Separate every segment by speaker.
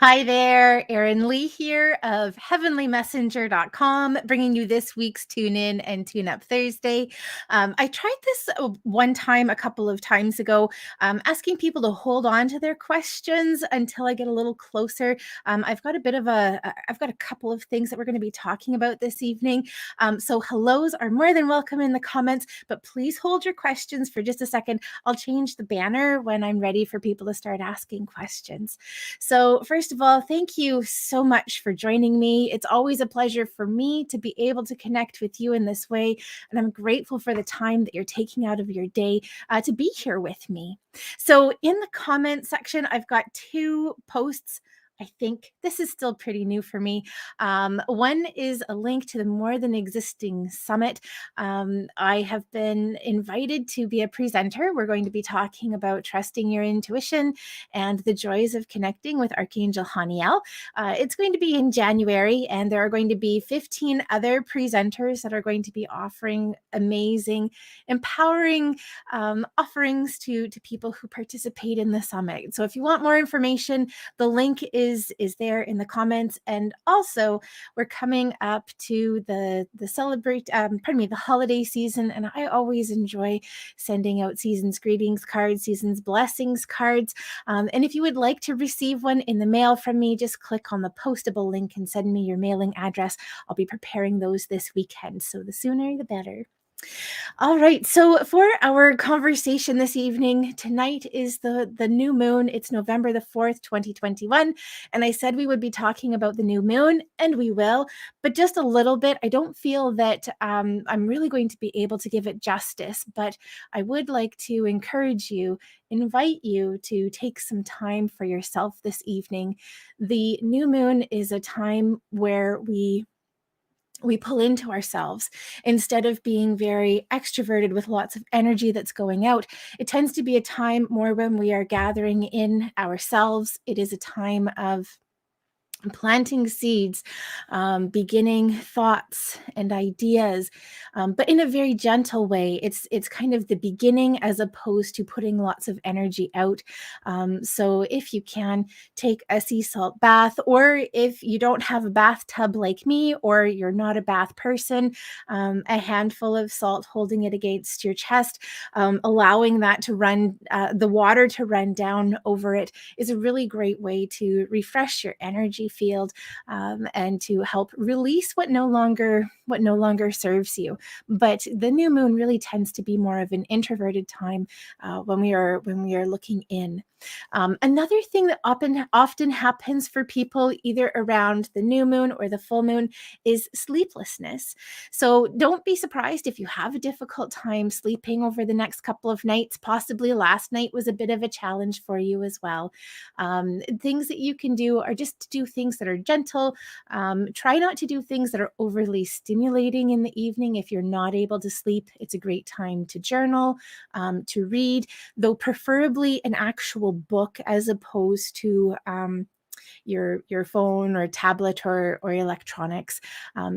Speaker 1: Hi there, Erin Lee here of heavenlymessenger.com, bringing you this week's Tune In and Tune Up Thursday. I tried this one time a couple of times ago, asking people to hold on to their questions until I get a little closer. I've got a couple of things that we're going to be talking about this evening. So hellos are more than welcome in the comments, but please hold your questions for just a second. I'll change the banner when I'm ready for people to start asking questions. So, first of all, thank you so much for joining me. It's always a pleasure for me to be able to connect with you in this way. And I'm grateful for the time that you're taking out of your day to be here with me. So, in the comment section, I've got two posts. I think this is still pretty new for me. One is a link to the More Than Existing Summit. I have been invited to be a presenter. We're going to be talking about trusting your intuition and the joys of connecting with Archangel Ariel. It's going to be in January, and there are going to be 15 other presenters that are going to be offering amazing, empowering offerings to people who participate in the summit. So if you want more information, the link is there in the comments. And also, we're coming up to the holiday season, and I always enjoy sending out season's greetings cards, season's blessings cards. And if you would like to receive one in the mail from me, just click on the postable link and send me your mailing address. I'll be preparing those this weekend, so the sooner the better. All right. So for our conversation this evening, tonight is the new moon. It's November the 4th, 2021. And I said we would be talking about the new moon, and we will, but just a little bit. I don't feel that I'm really going to be able to give it justice, but I would like to invite you to take some time for yourself this evening. The new moon is a time where we pull into ourselves instead of being very extroverted with lots of energy that's going out. It tends to be a time more when we are gathering in ourselves. It is a time of planting seeds, beginning thoughts and ideas, but in a very gentle way. It's kind of the beginning as opposed to putting lots of energy out. So if you can, take a sea salt bath, or if you don't have a bathtub like me, or you're not a bath person, a handful of salt, holding it against your chest, allowing that to run, the water to run down over it, is a really great way to refresh your energy field, and to help release what no longer serves you. But the new moon really tends to be more of an introverted time, when we are looking in. Another thing that often happens for people either around the new moon or the full moon is sleeplessness. So don't be surprised if you have a difficult time sleeping over the next couple of nights. Possibly last night was a bit of a challenge for you as well. Things that you can do are just to do things that are gentle. Try not to do things that are overly stimulating in the evening. If you're not able to sleep, it's a great time to journal, to read, though preferably an actual book as opposed to your phone or tablet or electronics.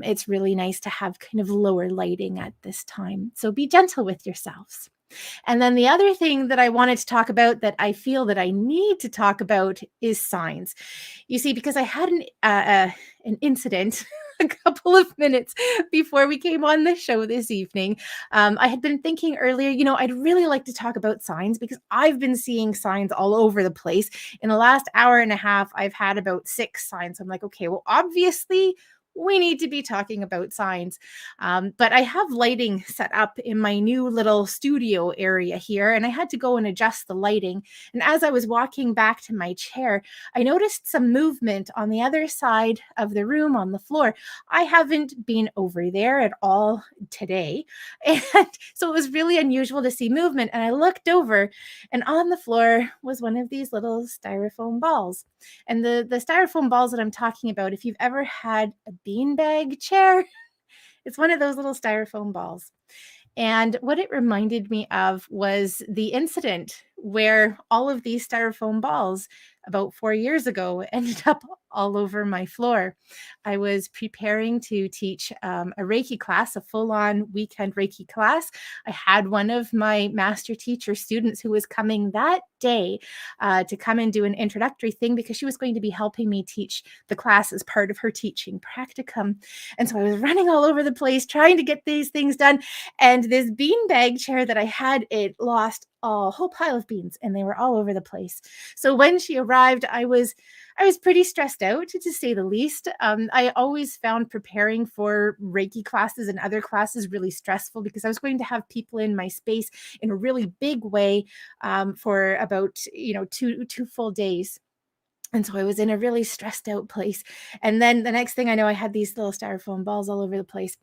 Speaker 1: It's really nice to have kind of lower lighting at this time. So be gentle with yourselves. And then the other thing that I wanted to talk about, that I feel that I need to talk about, is signs. You see, because I had an incident a couple of minutes before we came on the show this evening. I had been thinking earlier, I'd really like to talk about signs because I've been seeing signs all over the place. In the last hour and a half, I've had about 6 signs. I'm like, okay, well, obviously, we need to be talking about signs. But I have lighting set up in my new little studio area here, and I had to go and adjust the lighting. And as I was walking back to my chair, I noticed some movement on the other side of the room on the floor. I haven't been over there at all today. And so it was really unusual to see movement. And I looked over, and on the floor was one of these little styrofoam balls. And the styrofoam balls that I'm talking about, if you've ever had a beanbag chair, it's one of those little styrofoam balls. And what it reminded me of was the incident where all of these styrofoam balls about 4 years ago ended up all over my floor. I was preparing to teach a Reiki class, a full on weekend Reiki class. I had one of my master teacher students who was coming that day to come and do an introductory thing because she was going to be helping me teach the class as part of her teaching practicum. And so I was running all over the place trying to get these things done. And this beanbag chair that I had, it lost a whole pile of beans and they were all over the place. So when she arrived, I was pretty stressed out, to say the least. I always found preparing for Reiki classes and other classes really stressful because I was going to have people in my space in a really big way for about two full days. And so I was in a really stressed out place. And then the next thing I know, I had these little styrofoam balls all over the place.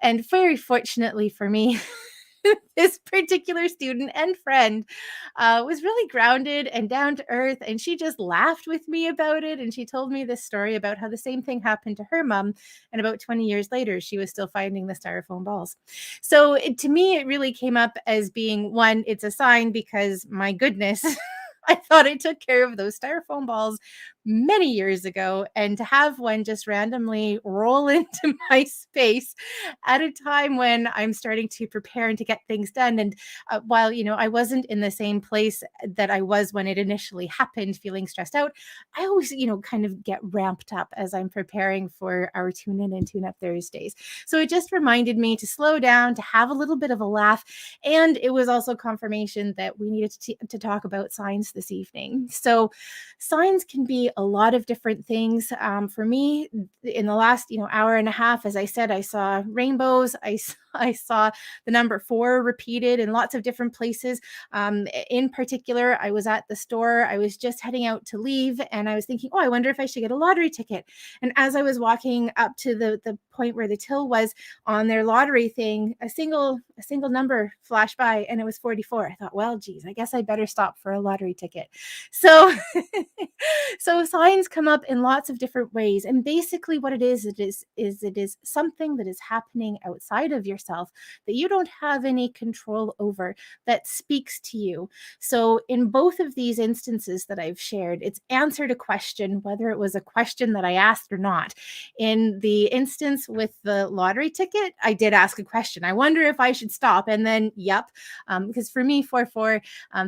Speaker 1: And very fortunately for me, this particular student and friend was really grounded and down to earth. And she just laughed with me about it. And she told me this story about how the same thing happened to her mom. And about 20 years later, she was still finding the styrofoam balls. So to me, it really came up as being one, it's a sign because my goodness. I thought I took care of those styrofoam balls many years ago, and to have one just randomly roll into my space at a time when I'm starting to prepare and to get things done. And while, I wasn't in the same place that I was when it initially happened, feeling stressed out, I always, kind of get ramped up as I'm preparing for our Tune In and Tune Up Thursdays. So it just reminded me to slow down, to have a little bit of a laugh. And it was also confirmation that we needed to talk about signs this evening. So signs can be a lot of different things. For me, in the last hour and a half, as I said, I saw rainbows. I saw the number 4 repeated in lots of different places. In particular, I was at the store. I was just heading out to leave, and I was thinking, oh, I wonder if I should get a lottery ticket. And as I was walking up to the point where the till was on their lottery thing, a single number flashed by, and it was 44. I thought, well, geez, I guess I better stop for a lottery ticket. So, so signs come up in lots of different ways, and basically, what it is something that is happening outside of yourself that you don't have any control over that speaks to you. So, in both of these instances that I've shared, it's answered a question, whether it was a question that I asked or not. In the instance with the lottery ticket, I did ask a question. I wonder if I should stop. And then, yep, because for me, 4-4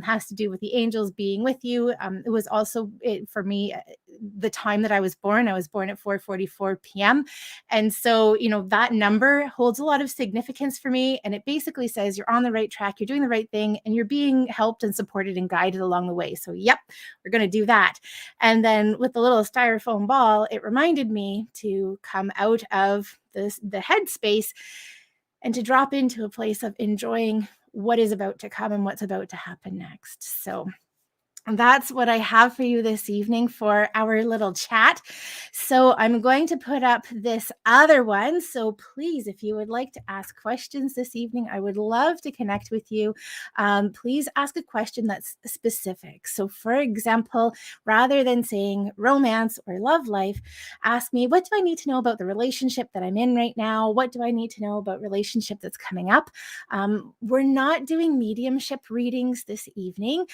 Speaker 1: has to do with the angels being with you. It was also, for me, the time that I was born. I was born at 4:44 p.m. And so, that number holds a lot of significance for me. And it basically says you're on the right track, you're doing the right thing, and you're being helped and supported and guided along the way. So, yep, we're going to do that. And then with the little styrofoam ball, it reminded me to come out of the headspace and to drop into a place of enjoying what is about to come and what's about to happen next. So that's what I have for you this evening for our little chat. So I'm going to put up this other one. So please, if you would like to ask questions this evening, I would love to connect with you. Please ask a question that's specific. So for example, rather than saying romance or love life, ask me, what do I need to know about the relationship that I'm in right now? What do I need to know about relationship that's coming up? We're not doing mediumship readings this evening.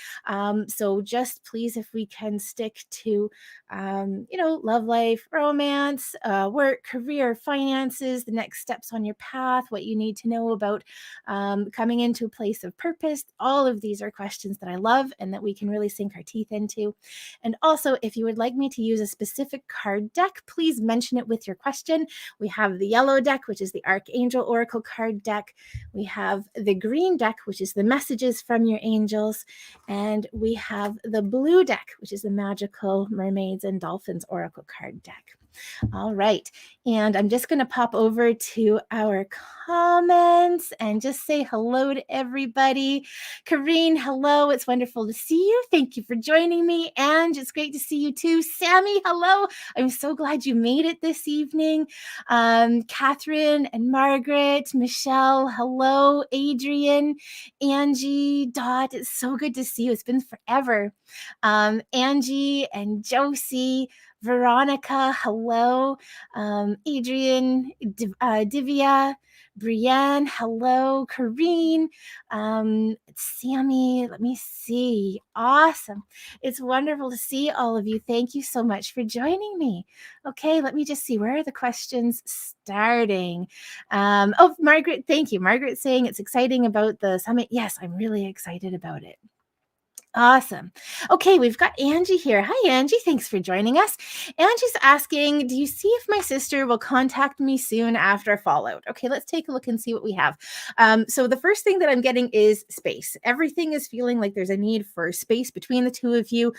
Speaker 1: So just please, if we can stick to, love life, romance, work, career, finances, the next steps on your path, what you need to know about coming into a place of purpose. All of these are questions that I love and that we can really sink our teeth into. And also, if you would like me to use a specific card deck, please mention it with your question. We have the yellow deck, which is the Archangel Oracle card deck. We have the green deck, which is the messages from your angels. And we have the blue deck, which is the magical mermaids and dolphins oracle card deck. All right. And I'm just going to pop over to our comments and just say hello to everybody. Kareen, hello. It's wonderful to see you. Thank you for joining me. And it's great to see you too. Sammy, hello. I'm so glad you made it this evening. Catherine and Margaret, Michelle, hello. Adrian, Angie, Dot. It's so good to see you. It's been forever. Angie and Josie, Veronica, hello. Adrian, Divya, Brienne, hello. Kareen, Sammy, let me see. Awesome. It's wonderful to see all of you. Thank you so much for joining me. Okay, let me just see. Where are the questions starting? Oh, Margaret, thank you. Margaret saying it's exciting about the summit. Yes, I'm really excited about it. Awesome. Okay, we've got Angie here. Hi, Angie. Thanks for joining us. Angie's asking, do you see if my sister will contact me soon after Fallout? Okay, let's take a look and see what we have. So the first thing that I'm getting is space. Everything is feeling like there's a need for space between the two of you.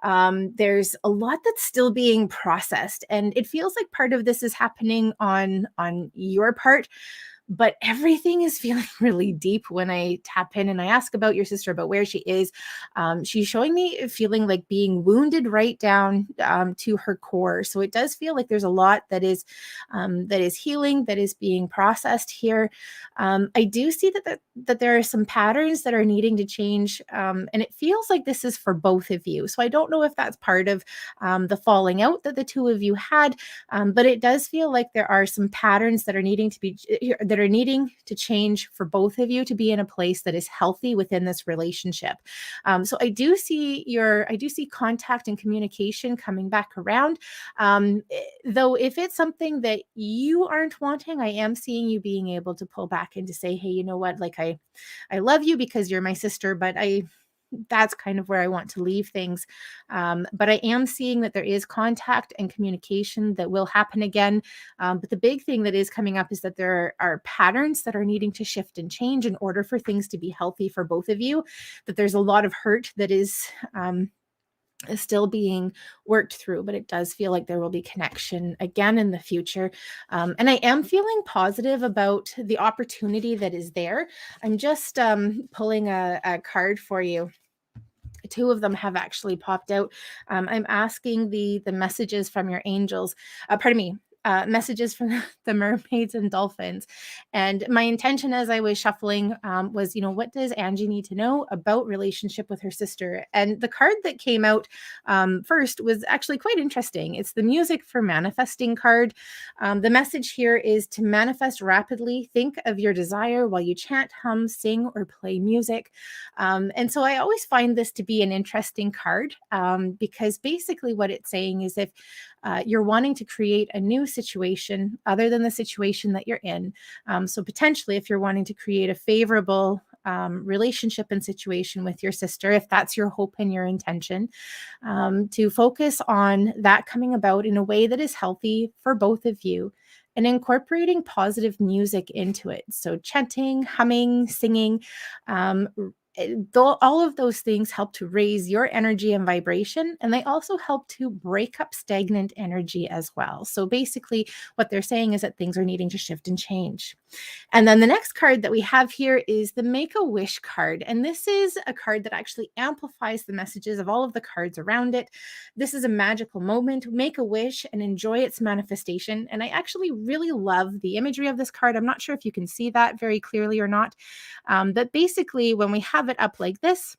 Speaker 1: There's a lot that's still being processed, and it feels like part of this is happening on your part, but everything is feeling really deep when I tap in and I ask about your sister, about where she is. She's showing me feeling like being wounded right down to her core. So it does feel like there's a lot that is healing, that is being processed here. I do see that there are some patterns that are needing to change, and it feels like this is for both of you. So I don't know if that's part of the falling out that the two of you had, but it does feel like there are some patterns that are needing to change for both of you to be in a place that is healthy within this relationship. So I do see contact and communication coming back around. Though if it's something that you aren't wanting, I am seeing you being able to pull back and to say, hey, you know what? Like I love you because you're my sister, but that's kind of where I want to leave things. But I am seeing that there is contact and communication that will happen again. But the big thing that is coming up is that there are patterns that are needing to shift and change in order for things to be healthy for both of you, that there's a lot of hurt that is still being worked through, but it does feel like there will be connection again in the future. And I am feeling positive about the opportunity that is there. I'm just pulling a card for you. Two of them have actually popped out. I'm asking the messages from your angels. Pardon me. Messages from the mermaids and dolphins. And my intention as I was shuffling was, what does Angie need to know about relationship with her sister? And the card that came out first was actually quite interesting. It's the music for manifesting card. The message here is to manifest rapidly. Think of your desire while you chant, hum, sing, or play music. And so I always find this to be an interesting card because basically what it's saying is if you're wanting to create a new situation other than the situation that you're in. So potentially if you're wanting to create a favorable relationship and situation with your sister, if that's your hope and your intention, to focus on that coming about in a way that is healthy for both of you and incorporating positive music into it. So chanting, humming, singing, all of those things help to raise your energy and vibration, and they also help to break up stagnant energy as well. So basically what they're saying is that things are needing to shift and change. And then the next card that we have here is the Make a Wish card. And this is a card that actually amplifies the messages of all of the cards around it. This is a magical moment. Make a wish and enjoy its manifestation. And I actually really love the imagery of this card. I'm not sure if you can see that very clearly or not. But basically, when we have it up like this,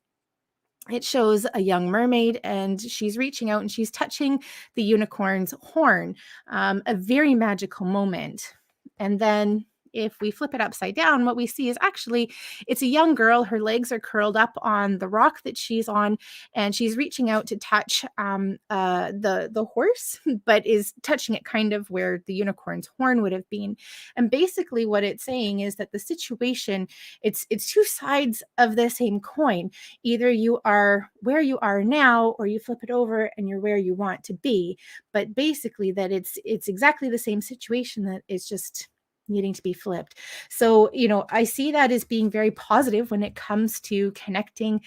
Speaker 1: it shows a young mermaid and she's reaching out and she's touching the unicorn's horn, a very magical moment. And then if we flip it upside down, what we see is actually it's a young girl. Her legs are curled up on the rock that she's on, and she's reaching out to touch the horse, but is touching it kind of where the unicorn's horn would have been. And basically, what it's saying is that the situation it's two sides of the same coin. Either you are where you are now, or you flip it over and you're where you want to be. But basically, that it's exactly the same situation that is just needing to be flipped. So, I see that as being very positive when it comes to connecting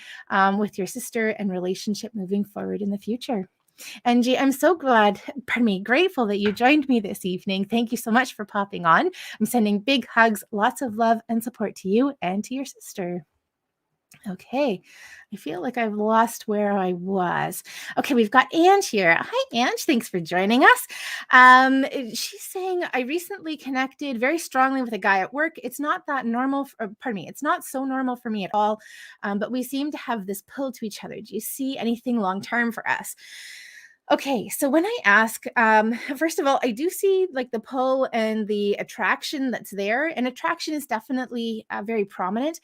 Speaker 1: with your sister and relationship moving forward in the future. Angie, I'm so grateful that you joined me this evening. Thank you so much for popping on. I'm sending big hugs, lots of love and support to you and to your sister. Okay. I feel like I've lost where I was. Okay, we've got Ange here. Hi, Ange. Thanks for joining us. She's saying, I recently connected very strongly with a guy at work. It's not that normal, pardon me, it's not so normal for me at all, but we seem to have this pull to each other. Do you see anything long term for us? Okay, so when I ask, first of all, I do see like the pull and the attraction that's there, and attraction is definitely very prominent.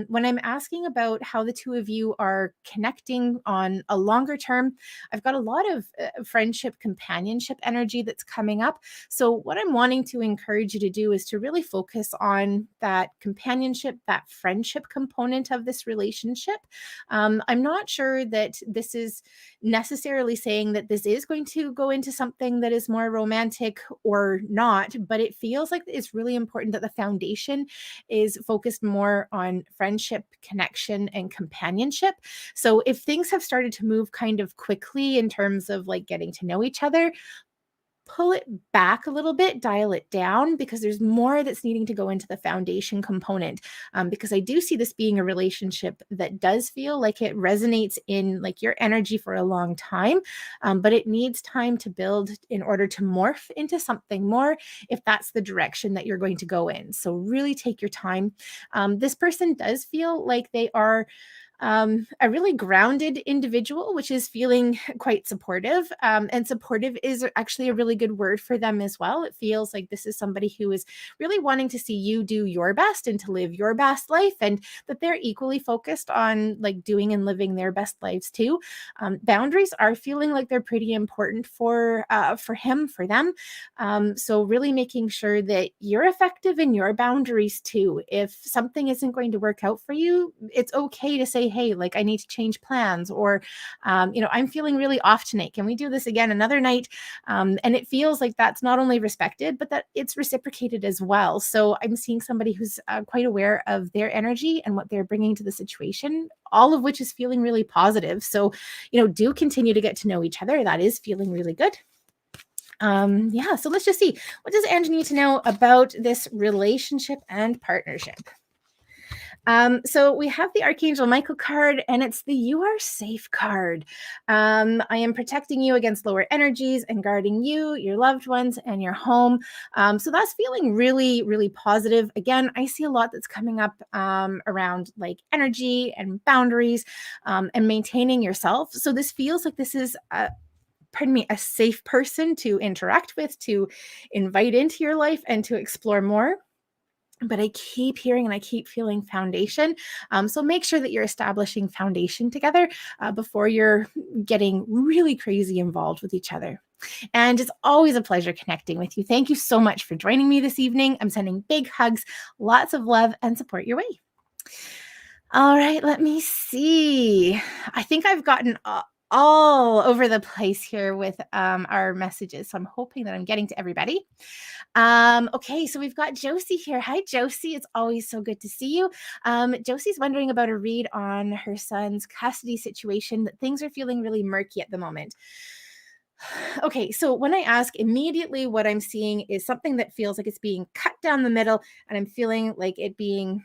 Speaker 1: When I'm asking about how the two of you are connecting on a longer term, I've got a lot of friendship, companionship energy that's coming up. So, what I'm wanting to encourage you to do is to really focus on that companionship, that friendship component of this relationship. I'm not sure that this is necessarily saying that this is going to go into something that is more romantic or not, but it feels like it's really important that the foundation is focused more on friendship, connection, and companionship. So if things have started to move kind of quickly in terms of like getting to know each other, pull it back a little bit, dial it down, because there's more that's needing to go into the foundation component. Because I do see this being a relationship that does feel like it resonates in like your energy for a long time, but it needs time to build in order to morph into something more if that's the direction that you're going to go in. So really take your time. This person does feel like they are a really grounded individual, which is feeling quite supportive. And supportive is actually a really good word for them as well. It feels like this is somebody who is really wanting to see you do your best and to live your best life, and that they're equally focused on like doing and living their best lives too. Boundaries are feeling like they're pretty important for him, for them. So really making sure that you're effective in your boundaries too. If something isn't going to work out for you, it's okay to say, hey, like I need to change plans, or, I'm feeling really off tonight. Can we do this again another night? And it feels like that's not only respected, but that it's reciprocated as well. So I'm seeing somebody who's quite aware of their energy and what they're bringing to the situation, all of which is feeling really positive. So, do continue to get to know each other. That is feeling really good. Yeah, so let's just see. What does Angie need to know about this relationship and partnership? So we have the Archangel Michael card, and it's the You Are Safe card. I am protecting you against lower energies and guarding you, your loved ones, and your home. So that's feeling really, really positive. Again, I see a lot that's coming up around like energy and boundaries and maintaining yourself. So this feels like this is a safe person to interact with, to invite into your life, and to explore more. But I keep hearing and I keep feeling foundation. So make sure that you're establishing foundation together before you're getting really crazy involved with each other. And it's always a pleasure connecting with you. Thank you so much for joining me this evening. I'm sending big hugs, lots of love, and support your way. All right, let me see. I think I've gotten all over the place here with our messages. So I'm hoping that I'm getting to everybody. Okay, so we've got Josie here. Hi, Josie. It's always so good to see you. Josie's wondering about a read on her son's custody situation, that things are feeling really murky at the moment. Okay, so when I ask, immediately what I'm seeing is something that feels like it's being cut down the middle, and I'm feeling like it being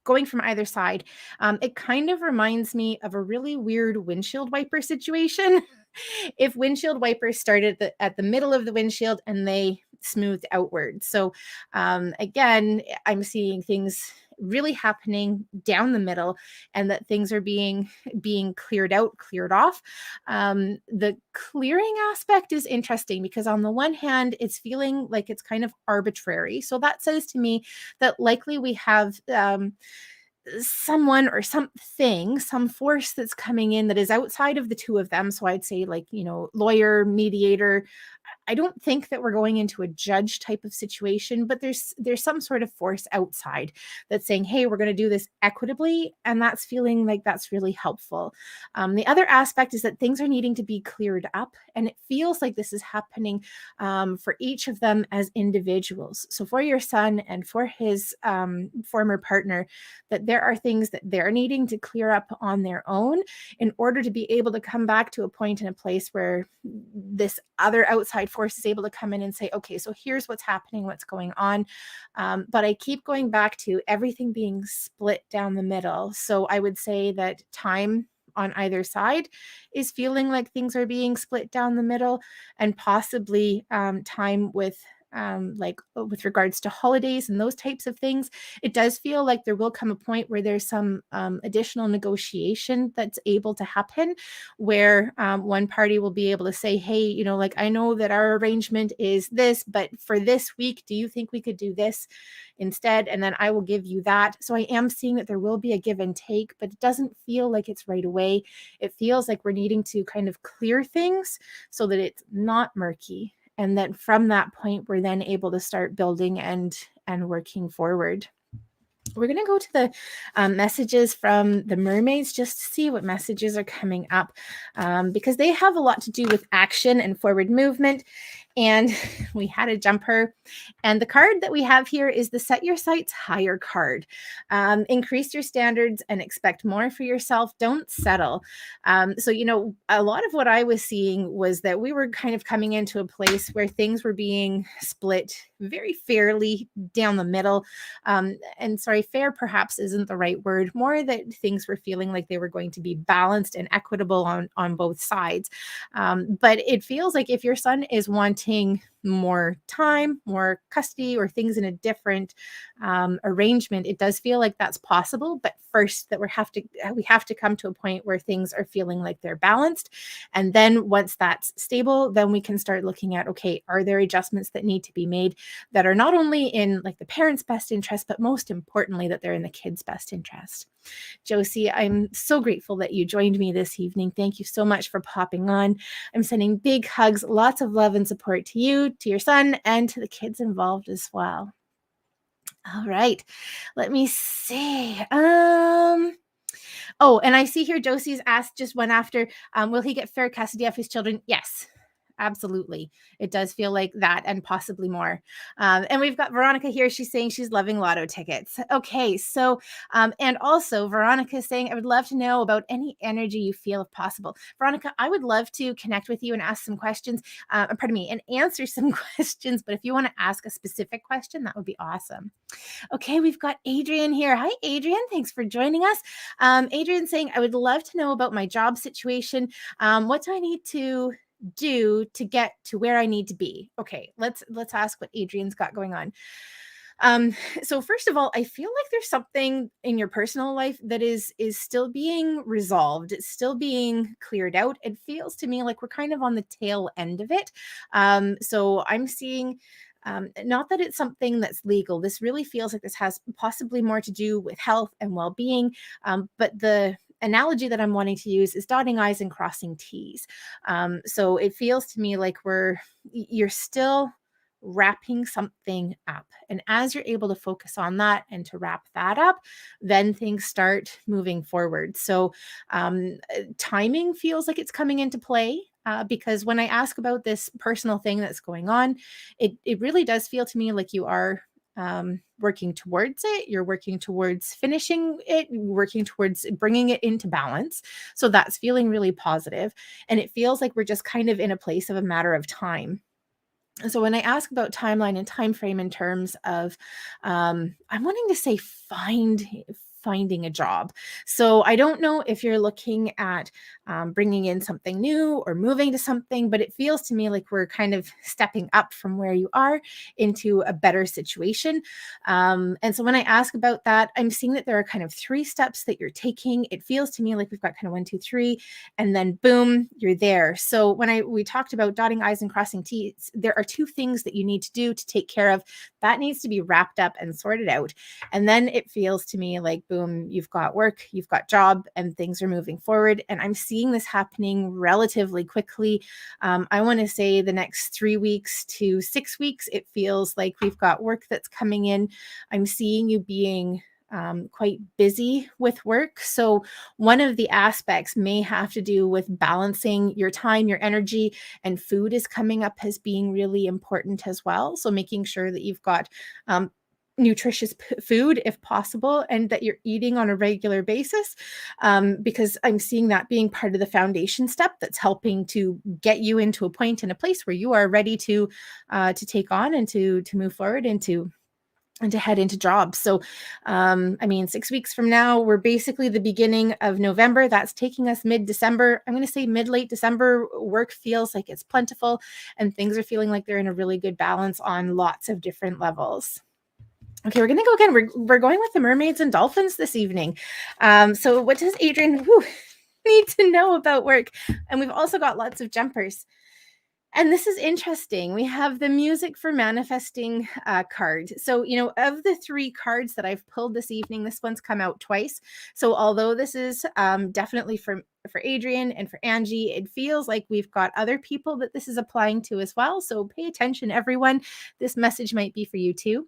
Speaker 1: going from either side. It kind of reminds me of a really weird windshield wiper situation. If windshield wipers started at the middle of the windshield and they smoothed outward. So again, I'm seeing things really happening down the middle, and that things are being cleared out, cleared off. The clearing aspect is interesting because on the one hand, it's feeling like it's kind of arbitrary. So that says to me that likely we have someone or something, some force that's coming in that is outside of the two of them. So I'd say like, lawyer, mediator. I don't think that we're going into a judge type of situation, but there's some sort of force outside that's saying, hey, we're going to do this equitably. And that's feeling like that's really helpful. The other aspect is that things are needing to be cleared up. And it feels like this is happening for each of them as individuals. So for your son and for his former partner, that there are things that they're needing to clear up on their own in order to be able to come back to a point in a place where this other outside force is able to come in and say, okay, so here's what's happening, what's going on. But I keep going back to everything being split down the middle. So I would say that time on either side is feeling like things are being split down the middle, and possibly time with regards to holidays and those types of things. It does feel like there will come a point where there's some additional negotiation that's able to happen, where one party will be able to say, hey, like, I know that our arrangement is this, but for this week, do you think we could do this instead? And then I will give you that. So I am seeing that there will be a give and take, but it doesn't feel like it's right away. It feels like we're needing to kind of clear things so that it's not murky. And then from that point, we're then able to start building and working forward. We're going to go to the messages from the mermaids just to see what messages are coming up, because they have a lot to do with action and forward movement. And we had a jumper. And the card that we have here is the Set Your Sights Higher card. Increase your standards and expect more for yourself. Don't settle. So, a lot of what I was seeing was that we were kind of coming into a place where things were being split very fairly down the middle. And sorry, fair perhaps isn't the right word. More that things were feeling like they were going to be balanced and equitable on both sides. But it feels like if your son is wanting more time, more custody, or things in a different arrangement, it does feel like that's possible. But first, that we have to come to a point where things are feeling like they're balanced. And then once that's stable, then we can start looking at, okay, are there adjustments that need to be made that are not only in like the parents' best interest, but most importantly, that they're in the kids' best interest. Josie, I'm so grateful that you joined me this evening. Thank you so much for popping on. I'm sending big hugs, lots of love and support to you, to your son, and to the kids involved as well. All right, let me see. Oh, and I see here Josie's asked just one after, will he get fair custody of his children? Yes. Absolutely. It does feel like that, and possibly more. And we've got Veronica here. She's saying she's loving lotto tickets. Okay. So, and also Veronica is saying, I would love to know about any energy you feel if possible. Veronica, I would love to connect with you and ask some questions, and answer some questions. But if you want to ask a specific question, that would be awesome. Okay. We've got Adrian here. Hi, Adrian. Thanks for joining us. Adrian saying, I would love to know about my job situation. What do I need to do to get to where I need to be? Okay, let's ask what Adrian's got going on. So first of all, I feel like there's something in your personal life that is still being resolved. It's still being cleared out. It feels to me like we're kind of on the tail end of it. So I'm seeing not that it's something that's legal. This really feels like this has possibly more to do with health and well-being. But the analogy that I'm wanting to use is dotting I's and crossing T's. So it feels to me like you're still wrapping something up. And as you're able to focus on that and to wrap that up, then things start moving forward. So timing feels like it's coming into play. Because when I ask about this personal thing that's going on, it really does feel to me like you are working towards it. You're working towards finishing it, working towards bringing it into balance. So that's feeling really positive. And it feels like we're just kind of in a place of a matter of time. So when I ask about timeline and time frame in terms of, I'm wanting to say finding a job. So I don't know if you're looking at bringing in something new or moving to something, but it feels to me like we're kind of stepping up from where you are into a better situation. And so when I ask about that, I'm seeing that there are kind of 3 steps that you're taking. It feels to me like we've got kind of 1, 2, 3, and then boom, you're there. So when we talked about dotting I's and crossing T's, there are 2 things that you need to do to take care of. That needs to be wrapped up and sorted out. And then it feels to me like, boom, you've got work, you've got job, and things are moving forward. And I'm seeing this happening relatively quickly. I want to say the next 3 weeks to 6 weeks, it feels like we've got work that's coming in. I'm seeing you being quite busy with work. So one of the aspects may have to do with balancing your time, your energy, and food is coming up as being really important as well. So making sure that you've got nutritious food if possible, and that you're eating on a regular basis, because I'm seeing that being part of the foundation step that's helping to get you into a point in a place where you are ready to take on and to move forward and to head into jobs. So, I mean, 6 weeks from now, we're basically the beginning of November. That's taking us mid-December. I'm going to say mid-late December. Work feels like it's plentiful, and things are feeling like they're in a really good balance on lots of different levels. Okay, we're going to go again. We're going with the mermaids and dolphins this evening. So what does Adrian need to know about work? And we've also got lots of jumpers. And this is interesting. We have the music for manifesting card. So, of the 3 cards that I've pulled this evening, this one's come out twice. So although this is definitely for Adrian and for Angie, it feels like we've got other people that this is applying to as well. So pay attention, everyone. This message might be for you too.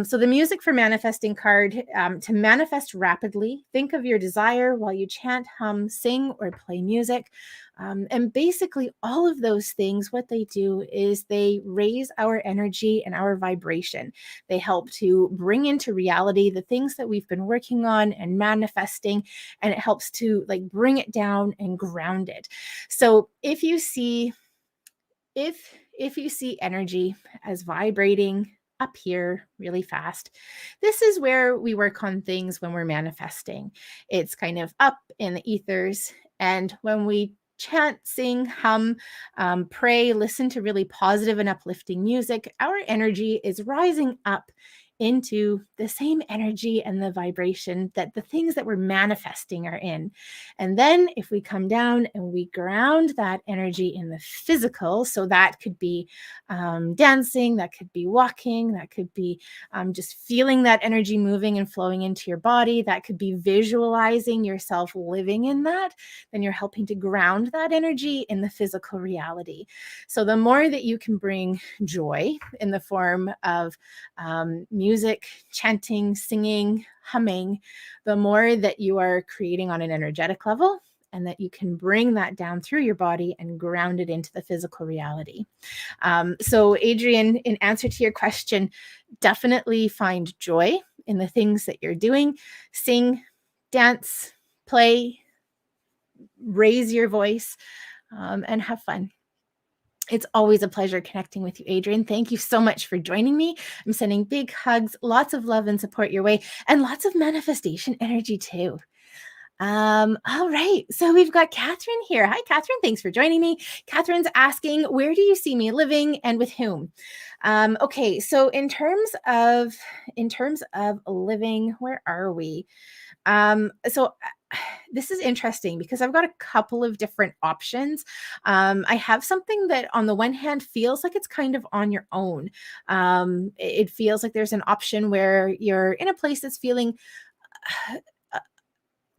Speaker 1: So the music for manifesting card, to manifest rapidly, think of your desire while you chant, hum, sing, or play music. And basically all of those things, what they do is they raise our energy and our vibration. They help to bring into reality the things that we've been working on and manifesting, and it helps to like bring it down and ground it. So if you see energy as vibrating up here really fast, this is where we work on things when we're manifesting. It's kind of up in the ethers, and when we chant, sing, hum, pray, listen to really positive and uplifting music, our energy is rising up into the same energy and the vibration that the things that we're manifesting are in. And then if we come down and we ground that energy in the physical, so that could be dancing, that could be walking, that could be just feeling that energy moving and flowing into your body, that could be visualizing yourself living in that, then you're helping to ground that energy in the physical reality. So the more that you can bring joy in the form of music, chanting, singing, humming, the more that you are creating on an energetic level, and that you can bring that down through your body and ground it into the physical reality. So Adrian, in answer to your question, definitely find joy in the things that you're doing. Sing, dance, play, raise your voice, and have fun. It's always a pleasure connecting with you, Adrian. Thank you so much for joining me. I'm sending big hugs, lots of love and support your way, and lots of manifestation energy too. All right. So we've got Catherine here. Hi, Catherine. Thanks for joining me. Catherine's asking, where do you see me living and with whom? Okay. So in terms of living, where are we? So this is interesting because I've got a couple of different options. I have something that on the one hand feels like it's kind of on your own. It feels like there's an option where you're in a place that's feeling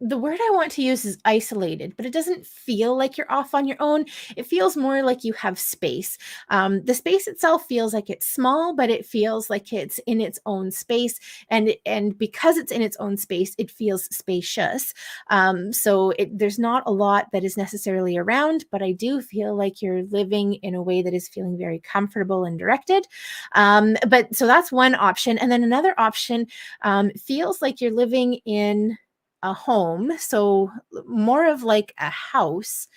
Speaker 1: the word I want to use is isolated, but it doesn't feel like you're off on your own. It feels more like you have space. The space itself feels like it's small, but it feels like it's in its own space. And because it's in its own space, it feels spacious. So there's not a lot that is necessarily around, but I do feel like you're living in a way that is feeling very comfortable and directed. But so that's one option. And then another option feels like you're living in a home, so more of like a house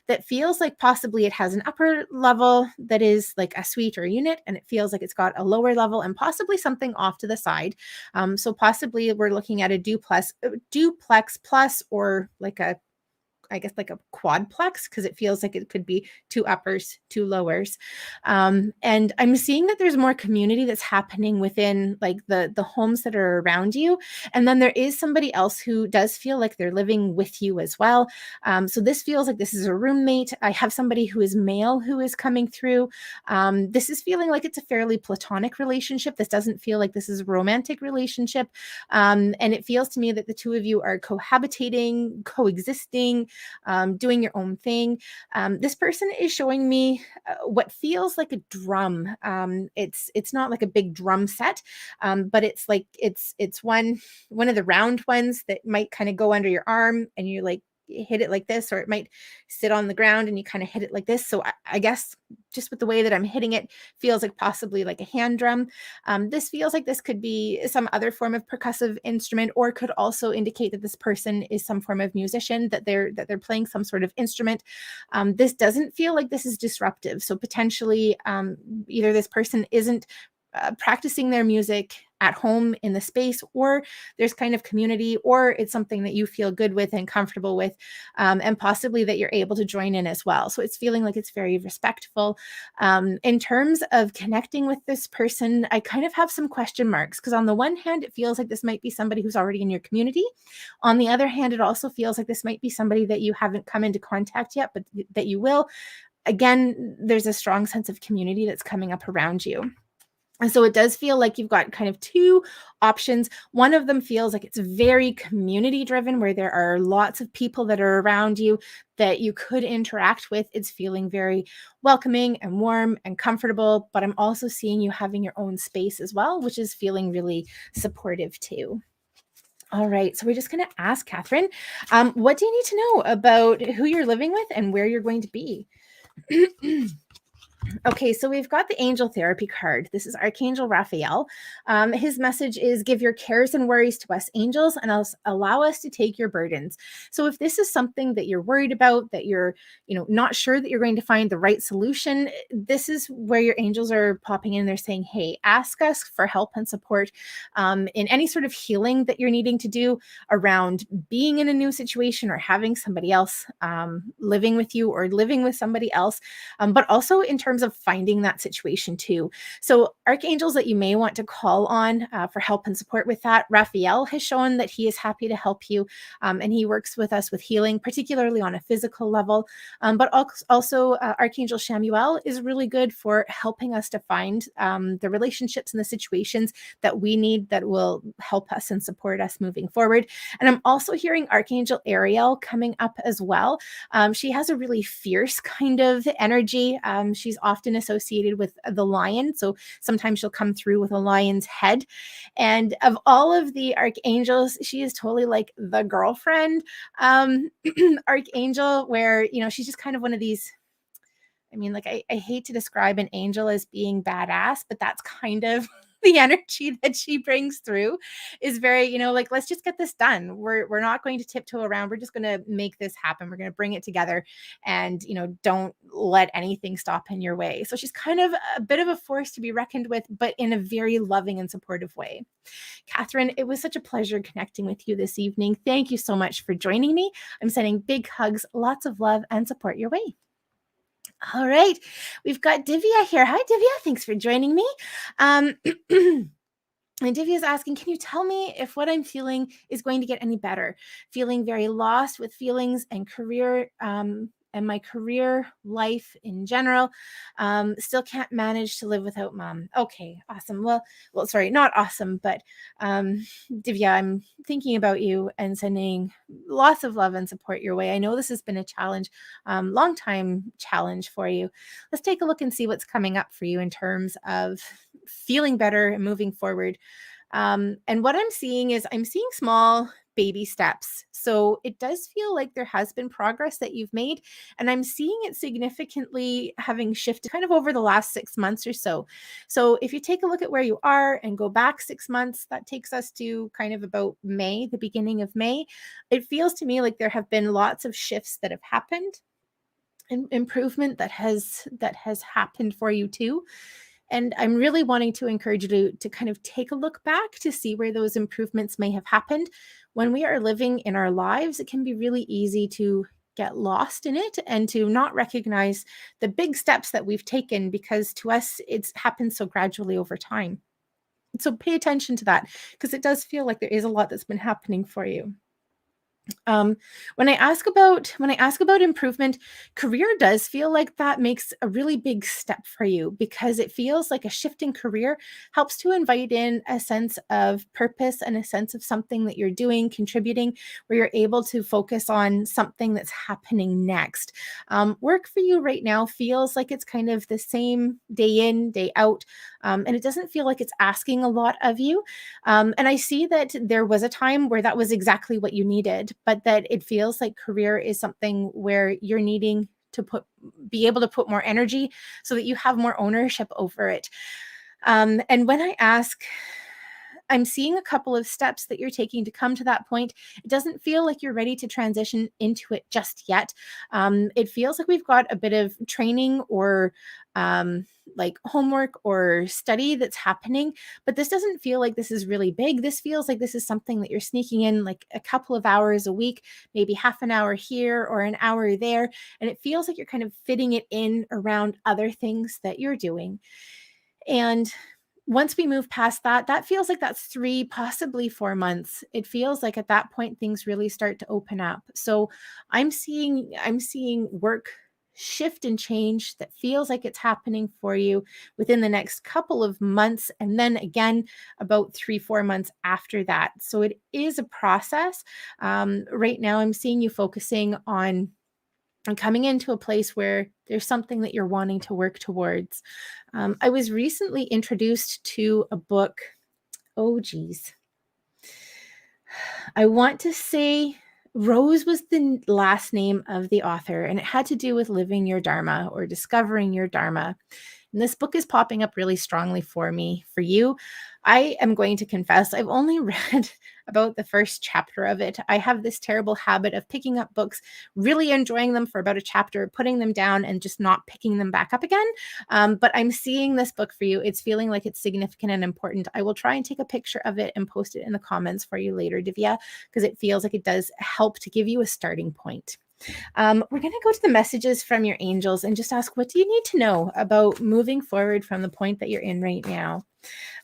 Speaker 1: that feels like possibly it has an upper level that is like a suite or a unit, and it feels like it's got a lower level and possibly something off to the side. So possibly we're looking at a duplex plus, or like a quadplex, because it feels like it could be 2 uppers, 2 lowers. And I'm seeing that there's more community that's happening within like the homes that are around you. And then there is somebody else who does feel like they're living with you as well. So this feels like this is a roommate. I have somebody who is male who is coming through. This is feeling like it's a fairly platonic relationship. This doesn't feel like this is a romantic relationship. And it feels to me that the two of you are cohabitating, coexisting, doing your own thing. This person is showing me what feels like a drum. It's not like a big drum set, but it's like it's one of the round ones that might kind of go under your arm, and you like hit it like this, or it might sit on the ground and you kind of hit it like this. So I guess just with the way that I'm hitting it, feels like possibly like a hand drum. This feels like this could be some other form of percussive instrument, or could also indicate that this person is some form of musician, that they're playing some sort of instrument. This doesn't feel like this is disruptive. So potentially, either this person isn't practicing their music at home in the space, or there's kind of community, or it's something that you feel good with and comfortable with, and possibly that you're able to join in as well. So it's feeling like it's very respectful. In terms of connecting with this person, I kind of have some question marks, because on the one hand, it feels like this might be somebody who's already in your community. On the other hand, it also feels like this might be somebody that you haven't come into contact yet, but that you will. Again, there's a strong sense of community that's coming up around you. And so it does feel like you've got kind of two options. One of them feels like it's very community driven, where there are lots of people that are around you that you could interact with. It's feeling very welcoming and warm and comfortable, but I'm also seeing you having your own space as well, which is feeling really supportive too. All right, so we're just going to ask Catherine, what do you need to know about who you're living with and where you're going to be? Okay, so we've got the angel therapy card. This is Archangel Raphael. His message is, give your cares and worries to us angels and allow us to take your burdens. So if this is something that you're worried about, that you're, not sure that you're going to find the right solution, this is where your angels are popping in. They're saying, hey, ask us for help and support in any sort of healing that you're needing to do around being in a new situation, or having somebody else living with you, or living with somebody else, but also in terms of finding that situation too. So archangels that you may want to call on for help and support with that, Raphael has shown that he is happy to help you, and he works with us with healing, particularly on a physical level, but also Archangel Shamuel is really good for helping us to find the relationships and the situations that we need, that will help us and support us moving forward. And I'm also hearing Archangel Ariel coming up as well. She has a really fierce kind of energy. She's often associated with the lion. So sometimes she'll come through with a lion's head. And of all of the archangels, she is totally like the girlfriend archangel, where, she's just kind of one of these. I mean, like, I hate to describe an angel as being badass, but that's kind of the energy that she brings through, is very, like, let's just get this done. We're not going to tiptoe around. We're just going to make this happen. We're going to bring it together, and, don't let anything stop in your way. So she's kind of a bit of a force to be reckoned with, but in a very loving and supportive way. Catherine, it was such a pleasure connecting with you this evening. Thank you so much for joining me. I'm sending big hugs, lots of love and support your way. All right, we've got Divya here. Hi, Divya. Thanks for joining me. And Divya is asking, can you tell me if what I'm feeling is going to get any better? Feeling very lost with feelings and career, and my career life in general. Still can't manage to live without mom. Okay, awesome. Well, sorry, not awesome, but Divya, I'm thinking about you and sending lots of love and support your way. I know this has been a challenge, long time challenge for you. Let's take a look and see what's coming up for you in terms of feeling better and moving forward. And what I'm seeing is, I'm seeing small baby steps. So it does feel like there has been progress that you've made, and I'm seeing it significantly having shifted kind of over the last 6 months or so. So if you take a look at where you are and go back 6 months, that takes us to kind of about May, the beginning of May. It feels to me like there have been lots of shifts that have happened, and improvement that has happened for you too. And I'm really wanting to encourage you to kind of take a look back to see where those improvements may have happened. When we are living in our lives, it can be really easy to get lost in it and to not recognize the big steps that we've taken, because to us, it's happened so gradually over time. So pay attention to that, because it does feel like there is a lot that's been happening for you. When I ask about improvement, career does feel like that makes a really big step for you, because it feels like a shift in career helps to invite in a sense of purpose and a sense of something that you're doing, contributing, where you're able to focus on something that's happening next. Work for you right now feels like it's kind of the same day in, day out, and it doesn't feel like it's asking a lot of you. And I see that there was a time where that was exactly what you needed, but that it feels like career is something where you're needing be able to put more energy so that you have more ownership over it. And when I ask, I'm seeing a couple of steps that you're taking to come to that point. It doesn't feel like you're ready to transition into it just yet. It feels like we've got a bit of training or like homework or study that's happening, but this doesn't feel like this is really big. This feels like this is something that you're sneaking in like a couple of hours a week, maybe half an hour here or an hour there. And it feels like you're kind of fitting it in around other things that you're doing. And once we move past that, that feels like that's 3, possibly 4 months. It feels like at that point, things really start to open up. So I'm seeing work shift and change that feels like it's happening for you within the next couple of months. And then again, about 3, 4 months after that. So it is a process. Right now, I'm seeing you focusing on and coming into a place where there's something that you're wanting to work towards. I was recently introduced to a book. Oh, geez. I want to say Rose was the last name of the author, and it had to do with living your Dharma or discovering your Dharma. And this book is popping up really strongly for me, for you. I am going to confess, I've only read about the first chapter of it. I have this terrible habit of picking up books, really enjoying them for about a chapter, putting them down and just not picking them back up again. But I'm seeing this book for you. It's feeling like it's significant and important. I will try and take a picture of it and post it in the comments for you later, Divya, because it feels like it does help to give you a starting point. We're going to go to the messages from your angels and just ask, what do you need to know about moving forward from the point that you're in right now?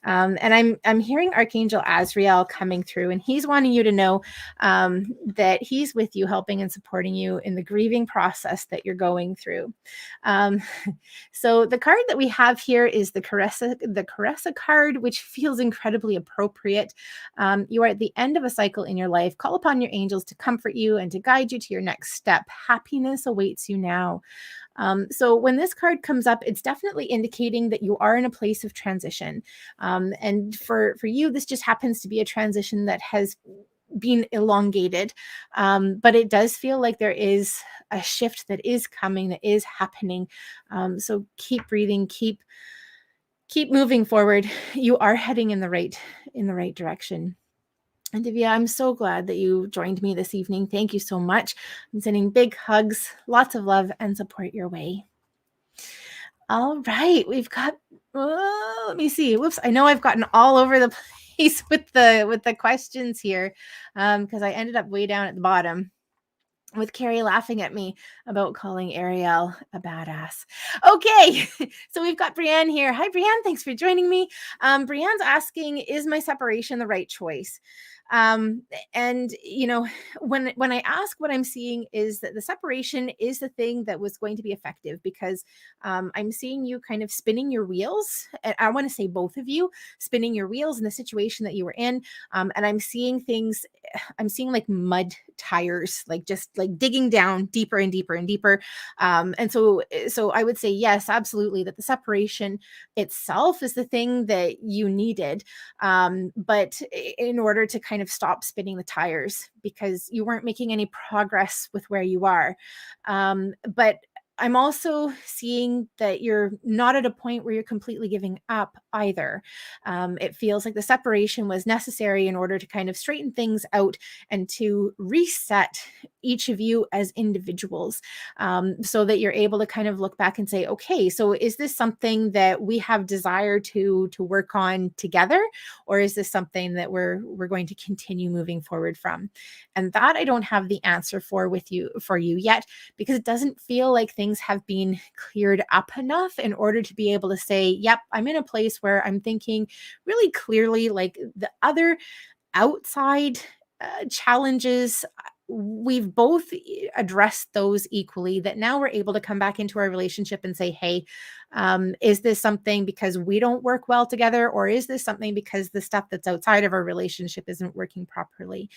Speaker 1: And I'm hearing Archangel Ariel coming through, and he's wanting you to know that he's with you, helping and supporting you in the grieving process that you're going through. So the card that we have here is the Caressa card, which feels incredibly appropriate. You are at the end of a cycle in your life. Call upon your angels to comfort you and to guide you to your next step. Happiness awaits you now. So when this card comes up, it's definitely indicating that you are in a place of transition. And for you, this just happens to be a transition that has been elongated. But it does feel like there is a shift that is coming, that is happening. So keep breathing, keep moving forward. You are heading in the right direction. And Divya, I'm so glad that you joined me this evening. Thank you so much. I'm sending big hugs, lots of love and support your way. All right, we've got, let me see. Whoops, I know I've gotten all over the place with the questions here because I ended up way down at the bottom with Carrie laughing at me about calling Ariel a badass. Okay, so we've got Brienne here. Hi, Brienne. Thanks for joining me. Brienne's asking, is my separation the right choice? And you know, when I ask, what I'm seeing is that the separation is the thing that was going to be effective, because I'm seeing you kind of spinning your wheels. And I want to say both of you spinning your wheels in the situation that you were in. And I'm seeing like mud tires, like just like digging down deeper and deeper and deeper. And so I would say, yes, absolutely, that the separation itself is the thing that you needed. But in order to kind of stop spinning the tires, because you weren't making any progress with where you are. But I'm also seeing that you're not at a point where you're completely giving up either. It feels like the separation was necessary in order to kind of straighten things out and to reset each of you as individuals, so that you're able to kind of look back and say, okay, so is this something that we have desire to work on together, or is this something that we're going to continue moving forward from? And that I don't have the answer for you yet, because it doesn't feel like things have been cleared up enough in order to be able to say, yep, I'm in a place where I'm thinking really clearly, like the other outside challenges, we've both addressed those equally, that now we're able to come back into our relationship and say, hey, is this something because we don't work well together, or is this something because the stuff that's outside of our relationship isn't working properly?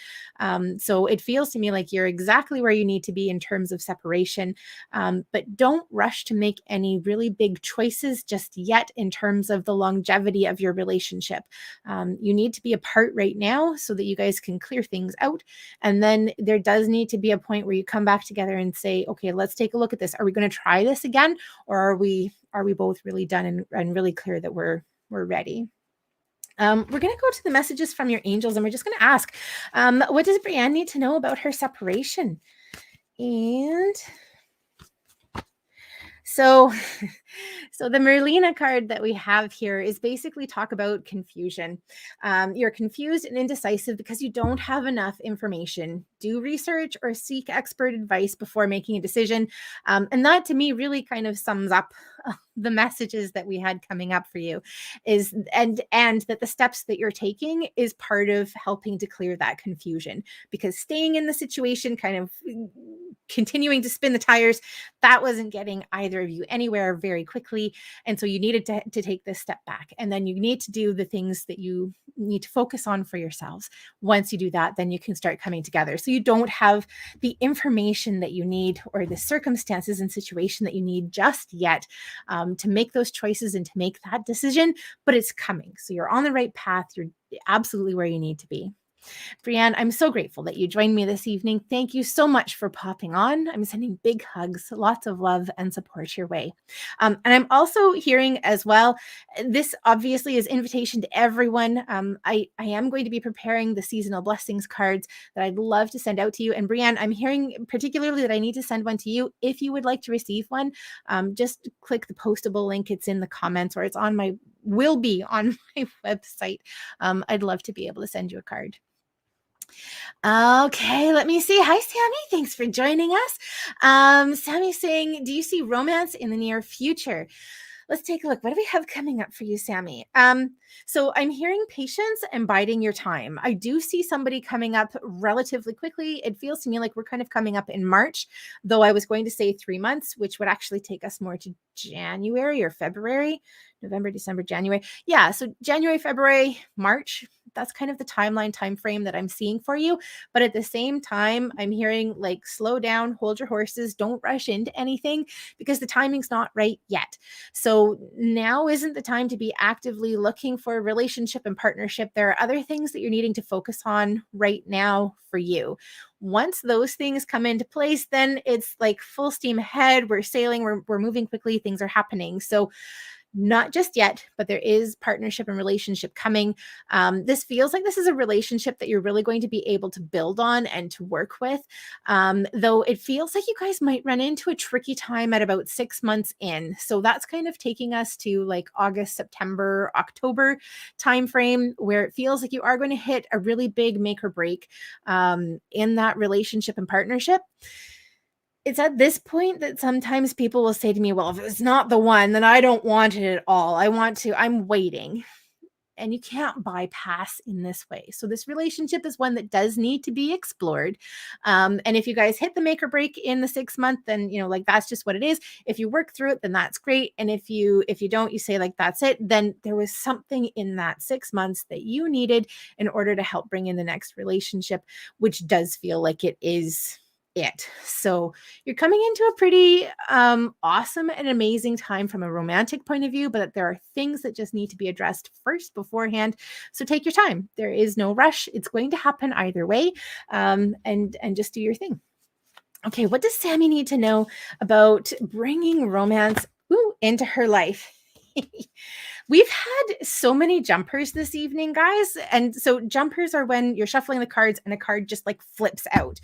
Speaker 1: So it feels to me like you're exactly where you need to be in terms of separation, but don't rush to make any really big choices just yet in terms of the longevity of your relationship. You need to be apart right now so that you guys can clear things out, and then there does need to be a point where you come back together and say, okay, let's take a look at this. Are we going to try this again? Or are we both really done and really clear that we're ready? We're going to go to the messages from your angels, and we're just going to ask, what does Brienne need to know about her separation? And so the Merlina card that we have here is basically talk about confusion. You're confused and indecisive because you don't have enough information. Do research or seek expert advice before making a decision. And that to me really kind of sums up the messages that we had coming up for you, is and that the steps that you're taking is part of helping to clear that confusion, because staying in the situation, kind of continuing to spin the tires, that wasn't getting either of you anywhere very quickly. And so you needed to take this step back, and then you need to do the things that you need to focus on for yourselves. Once you do that, then you can start coming together. So you don't have the information that you need or the circumstances and situation that you need just yet, to make those choices and to make that decision, but it's coming. So you're on the right path. You're absolutely where you need to be. Brienne, I'm so grateful that you joined me this evening. Thank you so much for popping on. I'm sending big hugs, lots of love and support your way. And I'm also hearing as well, this obviously is invitation to everyone. I am going to be preparing the seasonal blessings cards that I'd love to send out to you. And Brienne, I'm hearing particularly that I need to send one to you. If you would like to receive one, just click the postable link. It's in the comments, or it's will be on my website. I'd love to be able to send you a card. Okay, let me see. Hi, Sammy. Thanks for joining us. Sammy's saying, do you see romance in the near future? Let's take a look. What do we have coming up for you, Sammy? So I'm hearing patience and biding your time. I do see somebody coming up relatively quickly. It feels to me like we're kind of coming up in March, though I was going to say 3 months, which would actually take us more to January or February, November, December, January. Yeah, so January, February, March. That's kind of the time frame that I'm seeing for you. But at the same time, I'm hearing like slow down, hold your horses, don't rush into anything, because the timing's not right yet. So now isn't the time to be actively looking for a relationship and partnership. There are other things that you're needing to focus on right now for you. Once those things come into place, then it's like full steam ahead. We're sailing, we're moving quickly, things are happening. So not just yet, but there is partnership and relationship coming. This feels like this is a relationship that you're really going to be able to build on and to work with. Though it feels like you guys might run into a tricky time at about 6 months in. So that's kind of taking us to like August, September, October timeframe, where it feels like you are going to hit a really big make or break in that relationship and partnership. It's at this point that sometimes people will say to me, well, if it's not the one, then I don't want it at all. I'm waiting. And you can't bypass in this way. So this relationship is one that does need to be explored. And if you guys hit the make or break in the 6 month, then, like that's just what it is. If you work through it, then that's great. And if you don't, you say like, that's it, then there was something in that 6 months that you needed in order to help bring in the next relationship, which does feel like it is it. So you're coming into a pretty awesome and amazing time from a romantic point of view, but there are things that just need to be addressed first beforehand. So take your time. There is no rush. It's going to happen either way. And just do your thing. Okay, what does Sammy need to know about bringing romance into her life? We've had so many jumpers this evening, guys. And so jumpers are when you're shuffling the cards and a card just like flips out.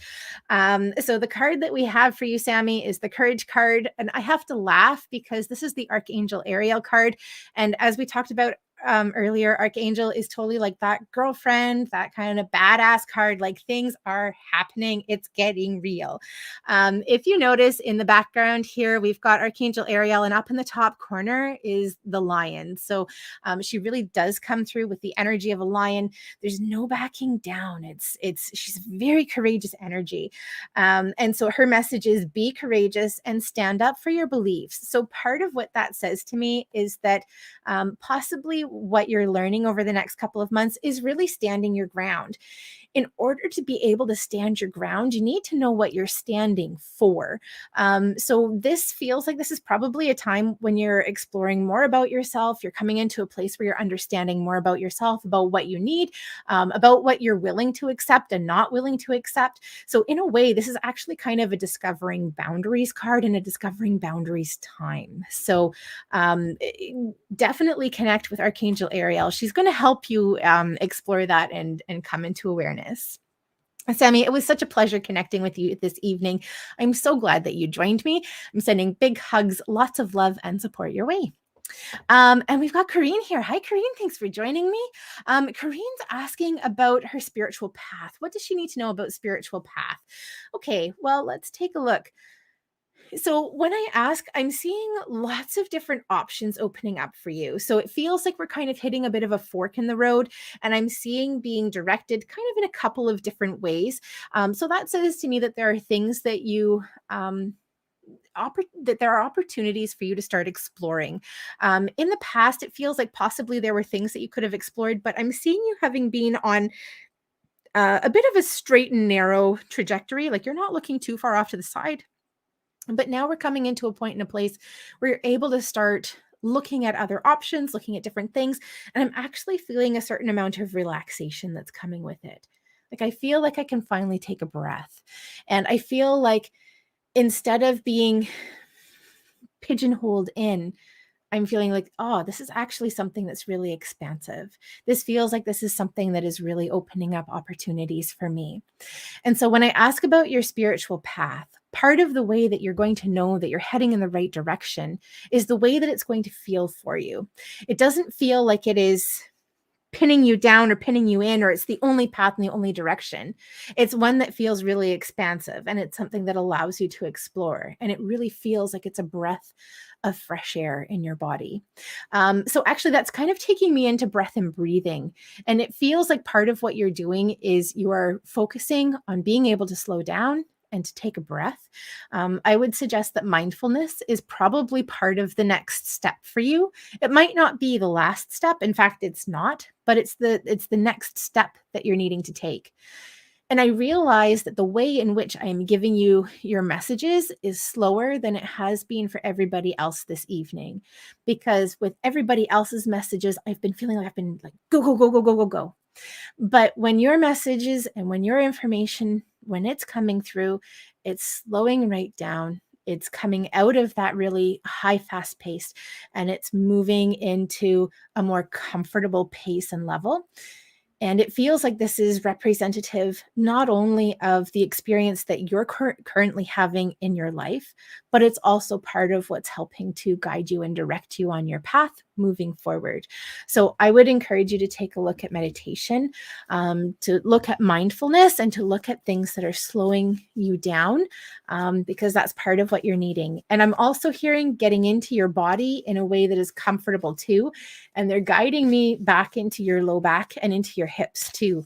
Speaker 1: So the card that we have for you, Sammy, is the Courage card. And I have to laugh because this is the Archangel Ariel card. And as we talked about earlier, Archangel is totally like that girlfriend, that kind of badass card, like things are happening, it's getting real. If you notice in the background here, we've got Archangel Ariel, and up in the top corner is the lion. So she really does come through with the energy of a lion. There's no backing down. She's very courageous energy. And so her message is be courageous and stand up for your beliefs. So part of what that says to me is that possibly what you're learning over the next couple of months is really standing your ground. In order to be able to stand your ground, you need to know what you're standing for. So this feels like this is probably a time when you're exploring more about yourself. You're coming into a place where you're understanding more about yourself, about what you need, about what you're willing to accept and not willing to accept. So in a way, this is actually kind of a discovering boundaries card and a discovering boundaries time. So definitely connect with Archangel Ariel. She's going to help you explore that and come into awareness. Sammy, it was such a pleasure connecting with you this evening. I'm so glad that you joined me. I'm sending big hugs, lots of love and support your way. And we've got Corrine here. Hi, Corrine. Thanks for joining me. Corrine's asking about her spiritual path. What does she need to know about spiritual path? Okay, well, let's take a look. So when I ask, I'm seeing lots of different options opening up for you. So it feels like we're kind of hitting a bit of a fork in the road, and I'm seeing being directed kind of in a couple of different ways. So that says to me that there are things that you that there are opportunities for you to start exploring. In the past, it feels like possibly there were things that you could have explored, but I'm seeing you having been on a bit of a straight and narrow trajectory. Like you're not looking too far off to the side. But now we're coming into a point in a place where you're able to start looking at other options, looking at different things. And I'm actually feeling a certain amount of relaxation that's coming with it. Like I feel like I can finally take a breath. And I feel like instead of being pigeonholed in, I'm feeling like, oh, this is actually something that's really expansive. This feels like this is something that is really opening up opportunities for me. And so when I ask about your spiritual path, part of the way that you're going to know that you're heading in the right direction is the way that it's going to feel for you. It doesn't feel like it is pinning you down or pinning you in, or it's the only path and the only direction. It's one that feels really expansive, and it's something that allows you to explore. And it really feels like it's a breath of fresh air in your body. So actually that's kind of taking me into breath and breathing. And it feels like part of what you're doing is you are focusing on being able to slow down and to take a breath. I would suggest that mindfulness is probably part of the next step for you. It might not be the last step. In fact, it's not, but it's the next step that you're needing to take. And I realize that the way in which I am giving you your messages is slower than it has been for everybody else this evening. Because with everybody else's messages, I've been feeling like I've been like, go, go, go, go, go, go, go. But when your messages and when your information, when it's coming through, it's slowing right down. It's coming out of that really high, fast pace, and it's moving into a more comfortable pace and level. And it feels like this is representative not only of the experience that you're currently having in your life, but it's also part of what's helping to guide you and direct you on your path moving forward. So I would encourage you to take a look at meditation, to look at mindfulness, and to look at things that are slowing you down, because that's part of what you're needing. And I'm also hearing getting into your body in a way that is comfortable too. And they're guiding me back into your low back and into your hips too.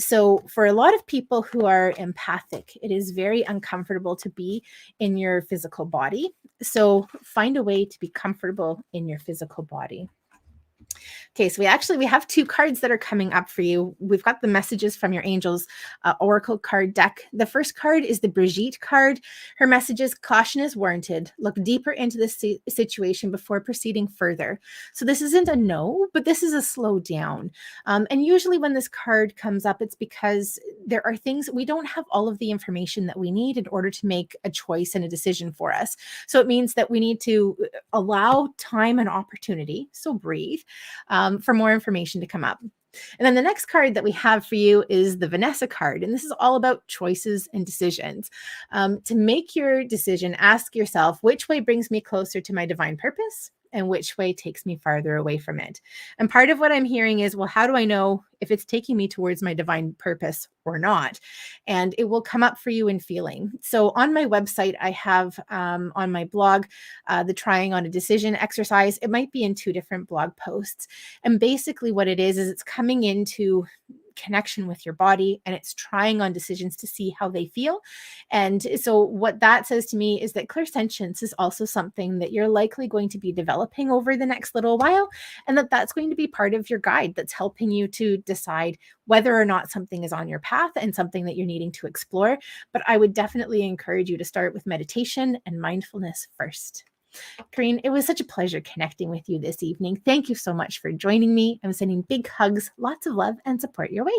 Speaker 1: So for a lot of people who are empathic, it is very uncomfortable to be in your physical body. So find a way to be comfortable in your physical body. Okay, so we have two cards that are coming up for you. We've got the messages from your angels oracle card deck. The first card is the Brigitte card. Her message is: caution is warranted. Look deeper into this situation before proceeding further. So this isn't a no, but this is a slow down. And usually when this card comes up, it's because there are things we don't have all of the information that we need in order to make a choice and a decision for us. So it means that we need to allow time and opportunity. So breathe. For more information to come up. And then the next card that we have for you is the Vanessa card. And this is all about choices and decisions. To make your decision, ask yourself, which way brings me closer to my divine purpose and which way takes me farther away from it? And part of what I'm hearing is, well, how do I know if it's taking me towards my divine purpose or not? And it will come up for you in feeling. So on my website, I have on my blog, the trying on a decision exercise. It might be in two different blog posts. And basically what it is it's coming into connection with your body, and it's trying on decisions to see how they feel. And so what that says to me is that clairsentience is also something that you're likely going to be developing over the next little while, and that that's going to be part of your guide that's helping you to decide whether or not something is on your path and something that you're needing to explore. But I would definitely encourage you to start with meditation and mindfulness first. Karine, it was such a pleasure connecting with you this evening. Thank you so much for joining me. I'm sending big hugs, lots of love, and support your way.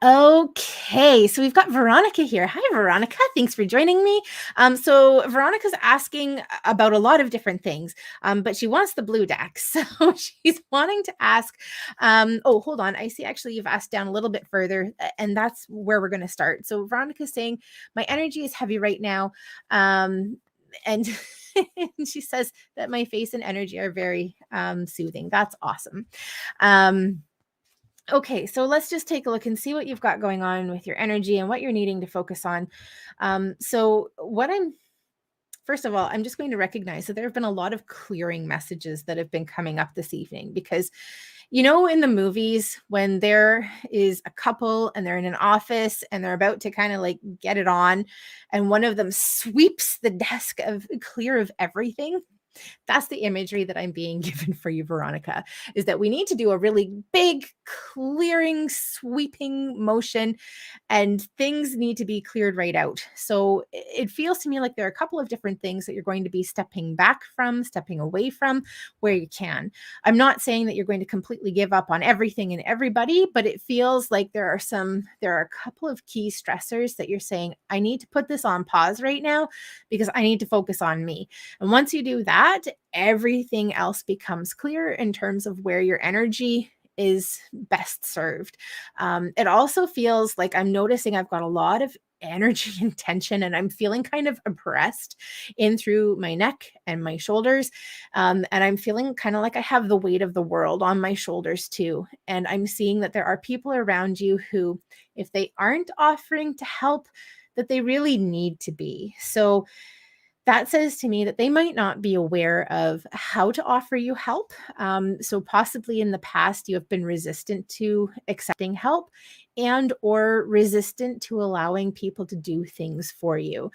Speaker 1: Okay, so we've got Veronica here. Hi, Veronica. Thanks for joining me. So Veronica's asking about a lot of different things, but she wants the blue deck. So she's wanting to ask, oh, hold on. I see actually you've asked down a little bit further, and that's where we're going to start. So Veronica's saying, my energy is heavy right now. And and she says that my face and energy are very soothing. That's awesome. Okay, so let's just take a look and see what you've got going on with your energy and what you're needing to focus on. First of all, I'm just going to recognize that there have been a lot of clearing messages that have been coming up this evening because, in the movies, when there is a couple and they're in an office and they're about to kind of like get it on, and one of them sweeps the desk clear of everything. That's the imagery that I'm being given for you, Veronica, is that we need to do a really big clearing, sweeping motion, and things need to be cleared right out. So it feels to me like there are a couple of different things that you're going to be stepping back from, stepping away from where you can. I'm not saying that you're going to completely give up on everything and everybody, but it feels like there are a couple of key stressors that you're saying, I need to put this on pause right now because I need to focus on me. And once you do that, everything else becomes clear in terms of where your energy is best served. It also feels like I'm noticing I've got a lot of energy and tension, and I'm feeling kind of oppressed in through my neck and my shoulders. And I'm feeling kind of like I have the weight of the world on my shoulders too. And I'm seeing that there are people around you who, if they aren't offering to help, that they really need to be. So that says to me that they might not be aware of how to offer you help. So possibly in the past, you have been resistant to accepting help and or resistant to allowing people to do things for you.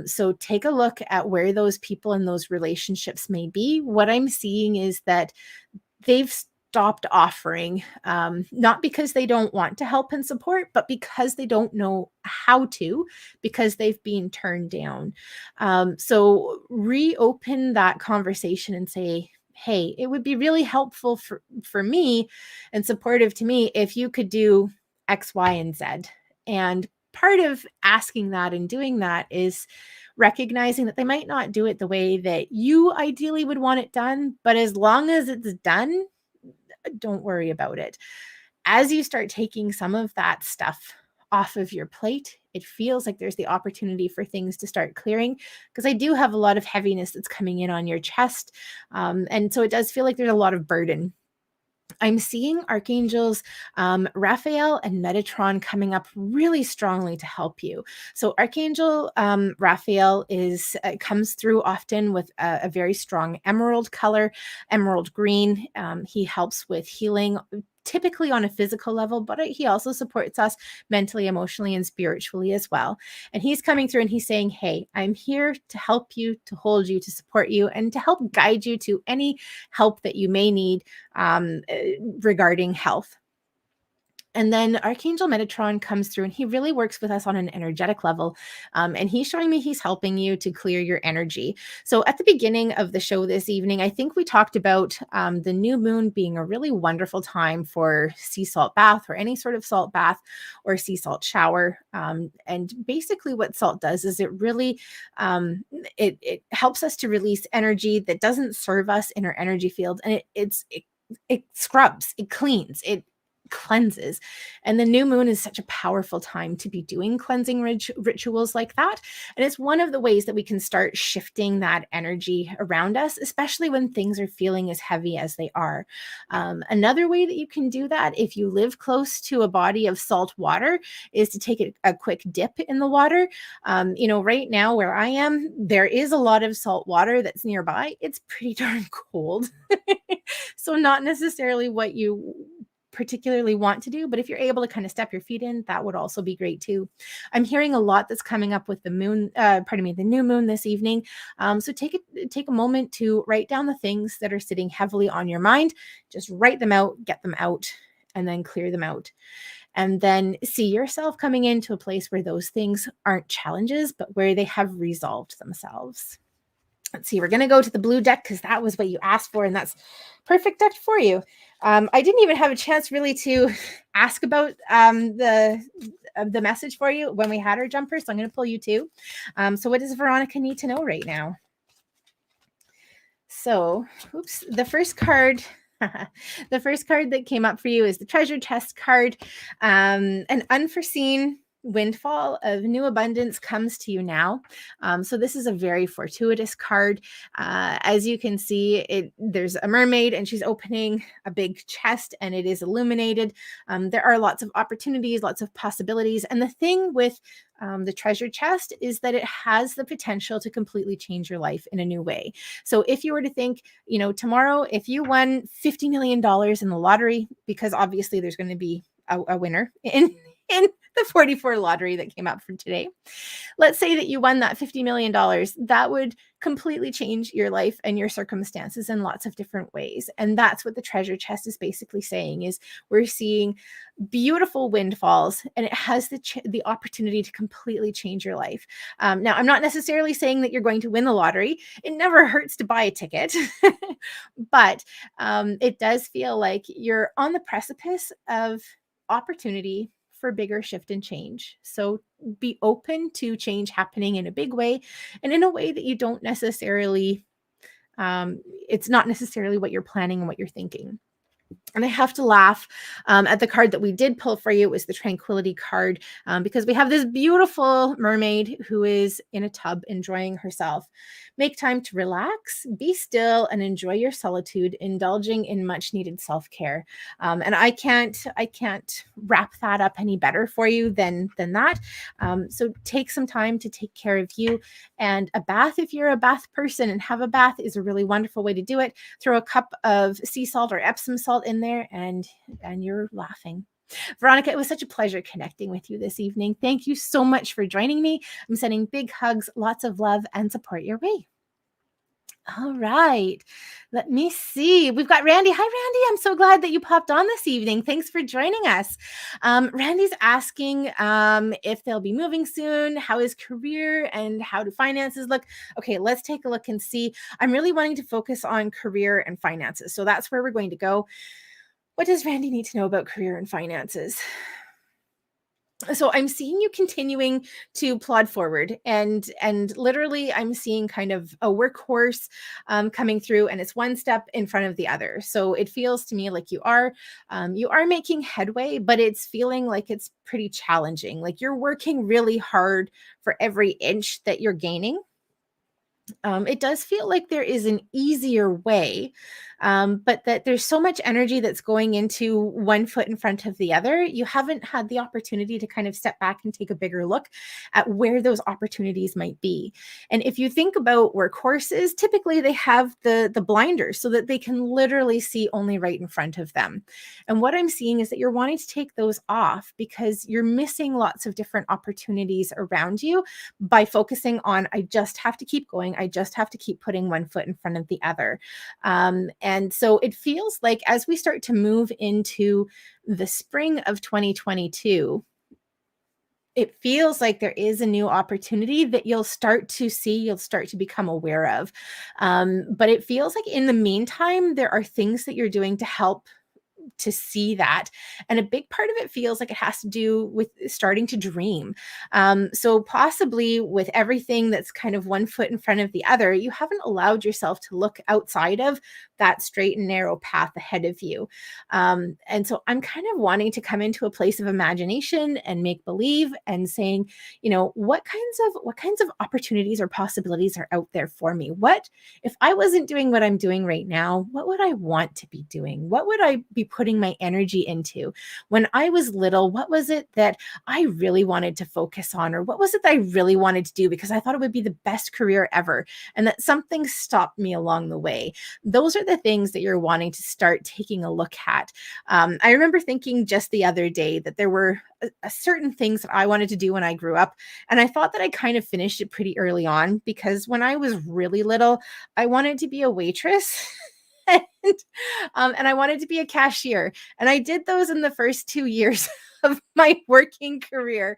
Speaker 1: So take a look at where those people in those relationships may be. What I'm seeing is that they've stopped offering, not because they don't want to help and support, but because they don't know how to, because they've been turned down. So reopen that conversation and say, hey, it would be really helpful for me and supportive to me if you could do X, Y, and Z. And part of asking that and doing that is recognizing that they might not do it the way that you ideally would want it done, but as long as it's done, don't worry about it. As you start taking some of that stuff off of your plate, it feels like there's the opportunity for things to start clearing, because I do have a lot of heaviness that's coming in on your chest. And so it does feel like there's a lot of burden. I'm seeing archangels Raphael and Metatron coming up really strongly to help you. So Archangel Raphael comes through often with a very strong emerald color, emerald green. He helps with healing, typically on a physical level, but he also supports us mentally, emotionally, and spiritually as well. And he's coming through and he's saying, hey, I'm here to help you, to hold you, to support you, and to help guide you to any help that you may need regarding health. And then Archangel Metatron comes through and he really works with us on an energetic level. And he's showing me he's helping you to clear your energy. So at the beginning of the show this evening, I think we talked about the new moon being a really wonderful time for sea salt bath or any sort of salt bath or sea salt shower. And basically what salt does is it really, it helps us to release energy that doesn't serve us in our energy field. And it scrubs, it cleans, it cleanses. And the new moon is such a powerful time to be doing cleansing rituals like that. And it's one of the ways that we can start shifting that energy around us, especially when things are feeling as heavy as they are. Another way that you can do that, if you live close to a body of salt water, is to take a quick dip in the water. Right now where I am, there is a lot of salt water that's nearby. It's pretty darn cold. So not necessarily what you particularly want to do, but if you're able to kind of step your feet in, that would also be great too. I'm hearing a lot that's coming up with the the new moon this evening. So take a moment to write down the things that are sitting heavily on your mind. Just write them out, get them out, and then clear them out. And then see yourself coming into a place where those things aren't challenges, but where they have resolved themselves. Let's see, we're going to go to the blue deck because that was what you asked for, and that's perfect deck for you. I didn't even have a chance really to ask about the message for you when we had our jumper, so I'm going to pull you too. So what does Veronica need to know right now? So, the first card the first card that came up for you is the treasure chest card. An unforeseen windfall of new abundance comes to you now. So this is a very fortuitous card. As you can see, there's a mermaid and she's opening a big chest and it is illuminated. There are lots of opportunities, lots of possibilities. And the thing with the treasure chest is that it has the potential to completely change your life in a new way. So if you were to think, tomorrow, if you won $50 million in the lottery, because obviously there's going to be a winner in the 44 lottery that came out for today. Let's say that you won that $50 million. That would completely change your life and your circumstances in lots of different ways. And that's what the treasure chest is basically saying is we're seeing beautiful windfalls and it has the opportunity to completely change your life. Now, I'm not necessarily saying that you're going to win the lottery. It never hurts to buy a ticket, but it does feel like you're on the precipice of opportunity for bigger shift and change. So be open to change happening in a big way and in a way that you don't necessarily, it's not necessarily what you're planning and what you're thinking. And I have to laugh at the card that we did pull for you. It was the Tranquility card because we have this beautiful mermaid who is in a tub enjoying herself. Make time to relax, be still, and enjoy your solitude, indulging in much needed self-care. And I can't wrap that up any better for you than that. So take some time to take care of you. And a bath, if you're a bath person and have a bath, is a really wonderful way to do it. Throw a cup of sea salt or Epsom salt in there and you're laughing. Veronica, it was such a pleasure connecting with you this evening. Thank you so much for joining me. I'm sending big hugs, lots of love and support your way. All right. Let me see. We've got Randy. Hi, Randy. I'm so glad that you popped on this evening. Thanks for joining us. Randy's asking if they'll be moving soon, how is career and how do finances look? Okay, let's take a look and see. I'm really wanting to focus on career and finances. So that's where we're going to go. What does Randy need to know about career and finances? So I'm seeing you continuing to plod forward and literally I'm seeing kind of a workhorse coming through and it's one step in front of the other. So it feels to me like you are making headway, but it's feeling like it's pretty challenging. Like you're working really hard for every inch that you're gaining. It does feel like there is an easier way, but that there's so much energy that's going into one foot in front of the other. You haven't had the opportunity to kind of step back and take a bigger look at where those opportunities might be. And if you think about workhorses, typically they have the blinders so that they can literally see only right in front of them. And what I'm seeing is that you're wanting to take those off because you're missing lots of different opportunities around you by focusing on, I just have to keep going. I just have to keep putting one foot in front of the other. And so it feels like as we start to move into the spring of 2022, it feels like there is a new opportunity that you'll start to see, you'll start to become aware of. But it feels like in the meantime, there are things that you're doing to help to see that. And a big part of it feels like it has to do with starting to dream. So possibly with everything that's kind of one foot in front of the other, you haven't allowed yourself to look outside of that straight and narrow path ahead of you. And so I'm kind of wanting to come into a place of imagination and make believe and saying, what kinds of opportunities or possibilities are out there for me? What if I wasn't doing what I'm doing right now, what would I want to be doing? What would I be putting my energy into? When I was little, what was it that I really wanted to focus on? Or what was it that I really wanted to do because I thought it would be the best career ever and that something stopped me along the way? Those are the things that you're wanting to start taking a look at. I remember thinking just the other day that there were certain things that I wanted to do when I grew up. And I thought that I kind of finished it pretty early on because when I was really little, I wanted to be a waitress. and, and I wanted to be a cashier. And I did those in the first 2 years of my working career,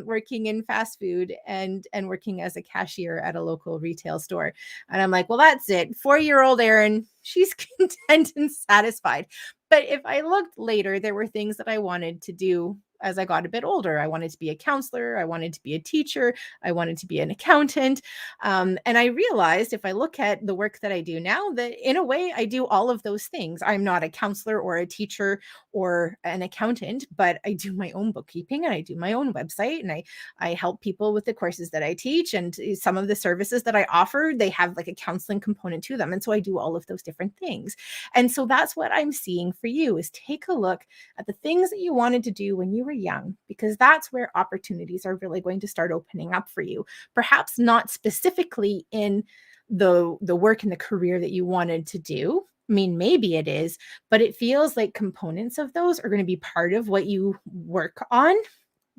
Speaker 1: working in fast food and working as a cashier at a local retail store. And I'm like, well, that's it. 4-year-old Erin, she's content and satisfied. But if I looked later, there were things that I wanted to do as I got a bit older. I wanted to be a counselor. I wanted to be a teacher. I wanted to be an accountant. And I realized if I look at the work that I do now, that in a way I do all of those things. I'm not a counselor or a teacher or an accountant, but I do my own bookkeeping and I do my own website and I help people with the courses that I teach. And some of the services that I offer, they have like a counseling component to them. And so I do all of those different things. And so that's what I'm seeing for you is take a look at the things that you wanted to do when you were young, because that's where opportunities are really going to start opening up for you. Perhaps not specifically in the work and the career that you wanted to do. I mean, maybe it is, but it feels like components of those are going to be part of what you work on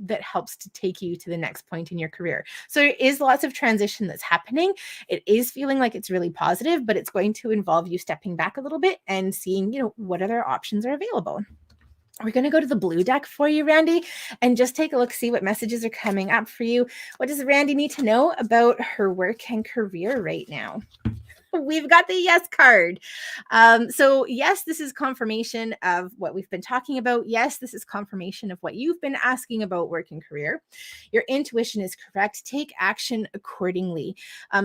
Speaker 1: that helps to take you to the next point in your career. So there is lots of transition that's happening. It is feeling like it's really positive, but it's going to involve you stepping back a little bit and seeing, what other options are available. We're going to go to the blue deck for you, Randy, and just take a look, see what messages are coming up for you. What does Randy need to know about her work and career right now? We've got the yes card. So yes, this is confirmation of what we've been talking about. Yes, this is confirmation of what you've been asking about work and career. Your intuition is correct. Take action accordingly.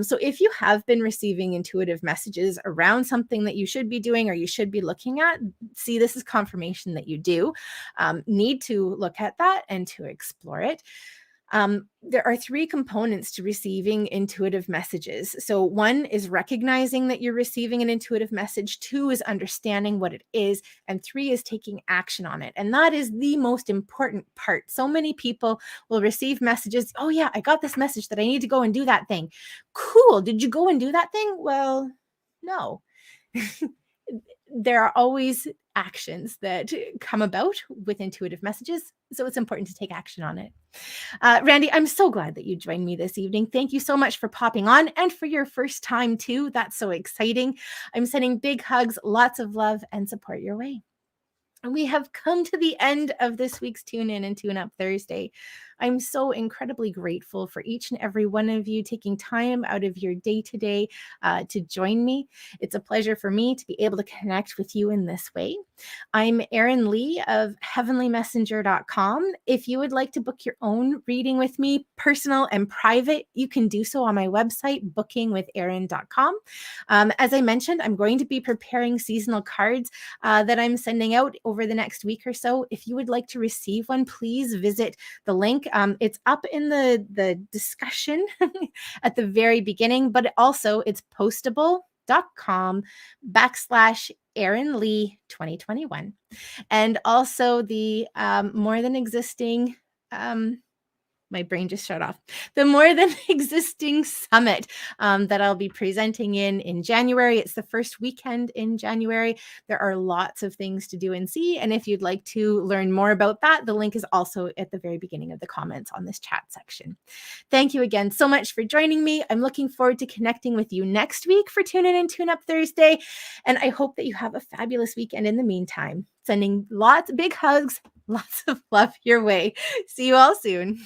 Speaker 1: So if you have been receiving intuitive messages around something that you should be doing or you should be looking at, see, this is confirmation that you do need to look at that and to explore it. There are 3 components to receiving intuitive messages. So 1 is recognizing that you're receiving an intuitive message. 2 is understanding what it is. And 3 is taking action on it. And that is the most important part. So many people will receive messages. Oh yeah, I got this message that I need to go and do that thing. Cool. Did you go and do that thing? Well, no. There are always actions that come about with intuitive messages. So it's important to take action on it. Randy, I'm so glad that you joined me this evening. Thank you so much for popping on and for your first time too. That's so exciting. I'm sending big hugs, lots of love and support your way. And we have come to the end of this week's Tune In and Tune Up Thursday. I'm so incredibly grateful for each and every one of you taking time out of your day today to join me. It's a pleasure for me to be able to connect with you in this way. I'm Erin Lee of heavenlymessenger.com. If you would like to book your own reading with me, personal and private, you can do so on my website, bookingwitherin.com. As I mentioned, I'm going to be preparing seasonal cards that I'm sending out over the next week or so. If you would like to receive one, please visit the link. It's up in the discussion at the very beginning, but also it's postable.com/Erin Lee 2021. And also the more than existing my brain just shut off. The More Than Existing Summit that I'll be presenting in January. It's the first weekend in January. There are lots of things to do and see. And if you'd like to learn more about that, the link is also at the very beginning of the comments on this chat section. Thank you again so much for joining me. I'm looking forward to connecting with you next week for Tune In and Tune Up Thursday. And I hope that you have a fabulous weekend in the meantime. Sending lots of big hugs, lots of love your way. See you all soon.